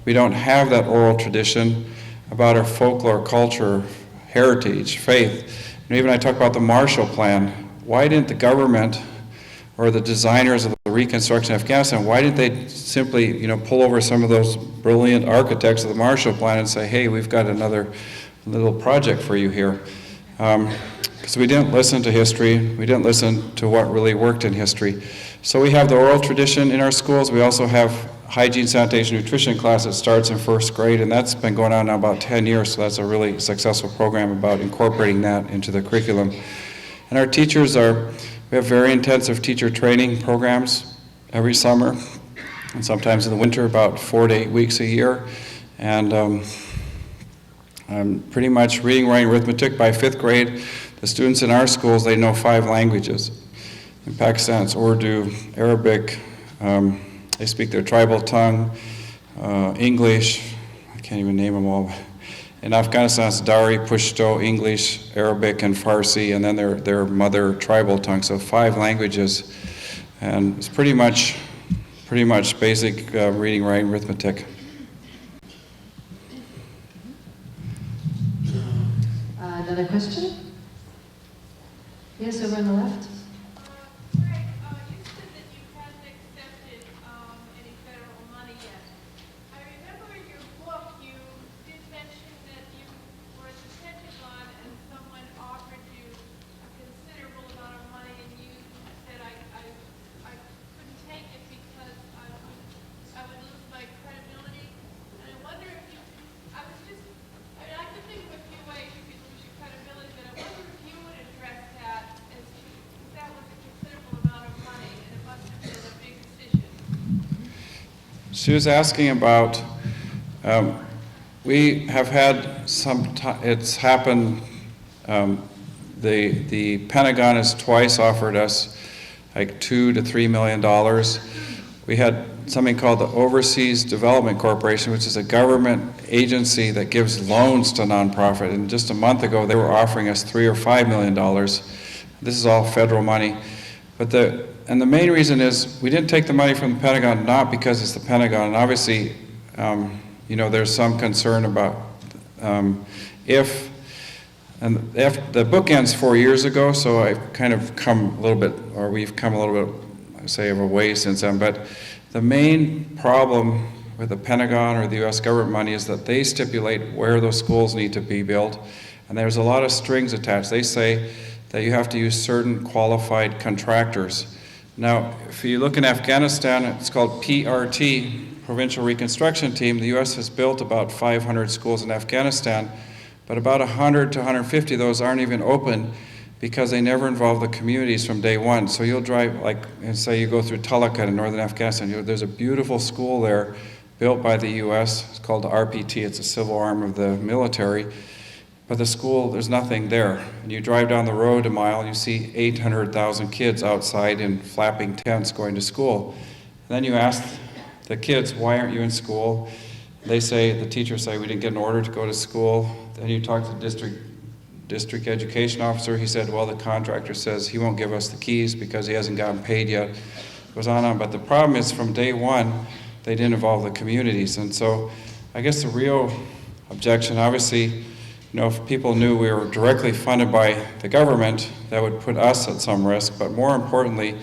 we don't have that oral tradition about our folklore, culture, heritage, faith. And even I talk about the Marshall Plan. Why didn't the government or the designers of the Reconstruction of Afghanistan, why didn't they simply, pull over some of those brilliant architects of the Marshall Plan and say, hey, we've got another little project for you here? Because we didn't listen to history. We didn't listen to what really worked in history. So we have the oral tradition in our schools. We also have hygiene, sanitation, nutrition class that starts in 1st grade, and that's been going on now about 10 years, so that's a really successful program about incorporating that into the curriculum. And our teachers we have very intensive teacher training programs every summer, and sometimes in the winter, about 4 to 8 weeks a year. And pretty much reading, writing, arithmetic by 5th grade. The students in our schools, they know 5 languages. In Pakistan, it's Urdu, Arabic, they speak their tribal tongue, English, I can't even name them all. In Afghanistan, it's Dari, Pashto, English, Arabic, and Farsi, and then their mother tribal tongue, so 5 languages. And it's pretty much basic reading, writing, arithmetic. Another question? Yes, over on the left. She was asking about, we have had it's happened, the Pentagon has twice offered us like $2 to $3 million. We had something called the Overseas Development Corporation, which is a government agency that gives loans to nonprofit. And just a month ago, they were offering us $3 or $5 million. This is all federal money. But the main reason is we didn't take the money from the Pentagon, not because it's the Pentagon. And obviously, there's some concern about if the book ends 4 years ago, so I've kind of come a little bit, or we've come a little bit, I say, of a way since then. But the main problem with the Pentagon or the U.S. government money is that they stipulate where those schools need to be built, and there's a lot of strings attached. They say that you have to use certain qualified contractors. Now, if you look in Afghanistan, it's called PRT, Provincial Reconstruction Team. The U.S. has built about 500 schools in Afghanistan, but about 100 to 150 of those aren't even open because they never involve the communities from day one. So you'll drive, and say you go through Talakat in northern Afghanistan, there's a beautiful school there built by the U.S. It's called the RPT. It's a civil arm of the military. But the school, there's nothing there. And you drive down the road a mile, you see 800,000 kids outside in flapping tents going to school. And then you ask the kids, why aren't you in school? They say, the teachers say, we didn't get an order to go to school. Then you talk to the district education officer. He said, well, the contractor says he won't give us the keys because he hasn't gotten paid yet. It goes on and on. But the problem is from day one, they didn't involve the communities. And so I guess the real objection, obviously, if people knew we were directly funded by the government, that would put us at some risk. But more importantly,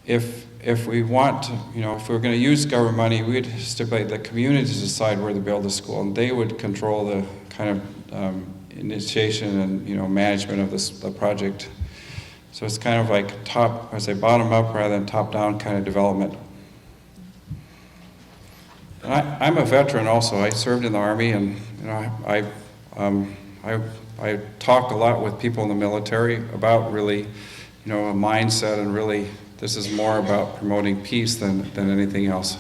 if we want to, if we were going to use government money, we'd stipulate that communities decide where to build the school, and they would control the kind of initiation and management of the project. So it's kind of like bottom up rather than top down kind of development. And I'm a veteran also. I served in the Army, and I talk a lot with people in the military about really, a mindset, and really this is more about promoting peace than anything else.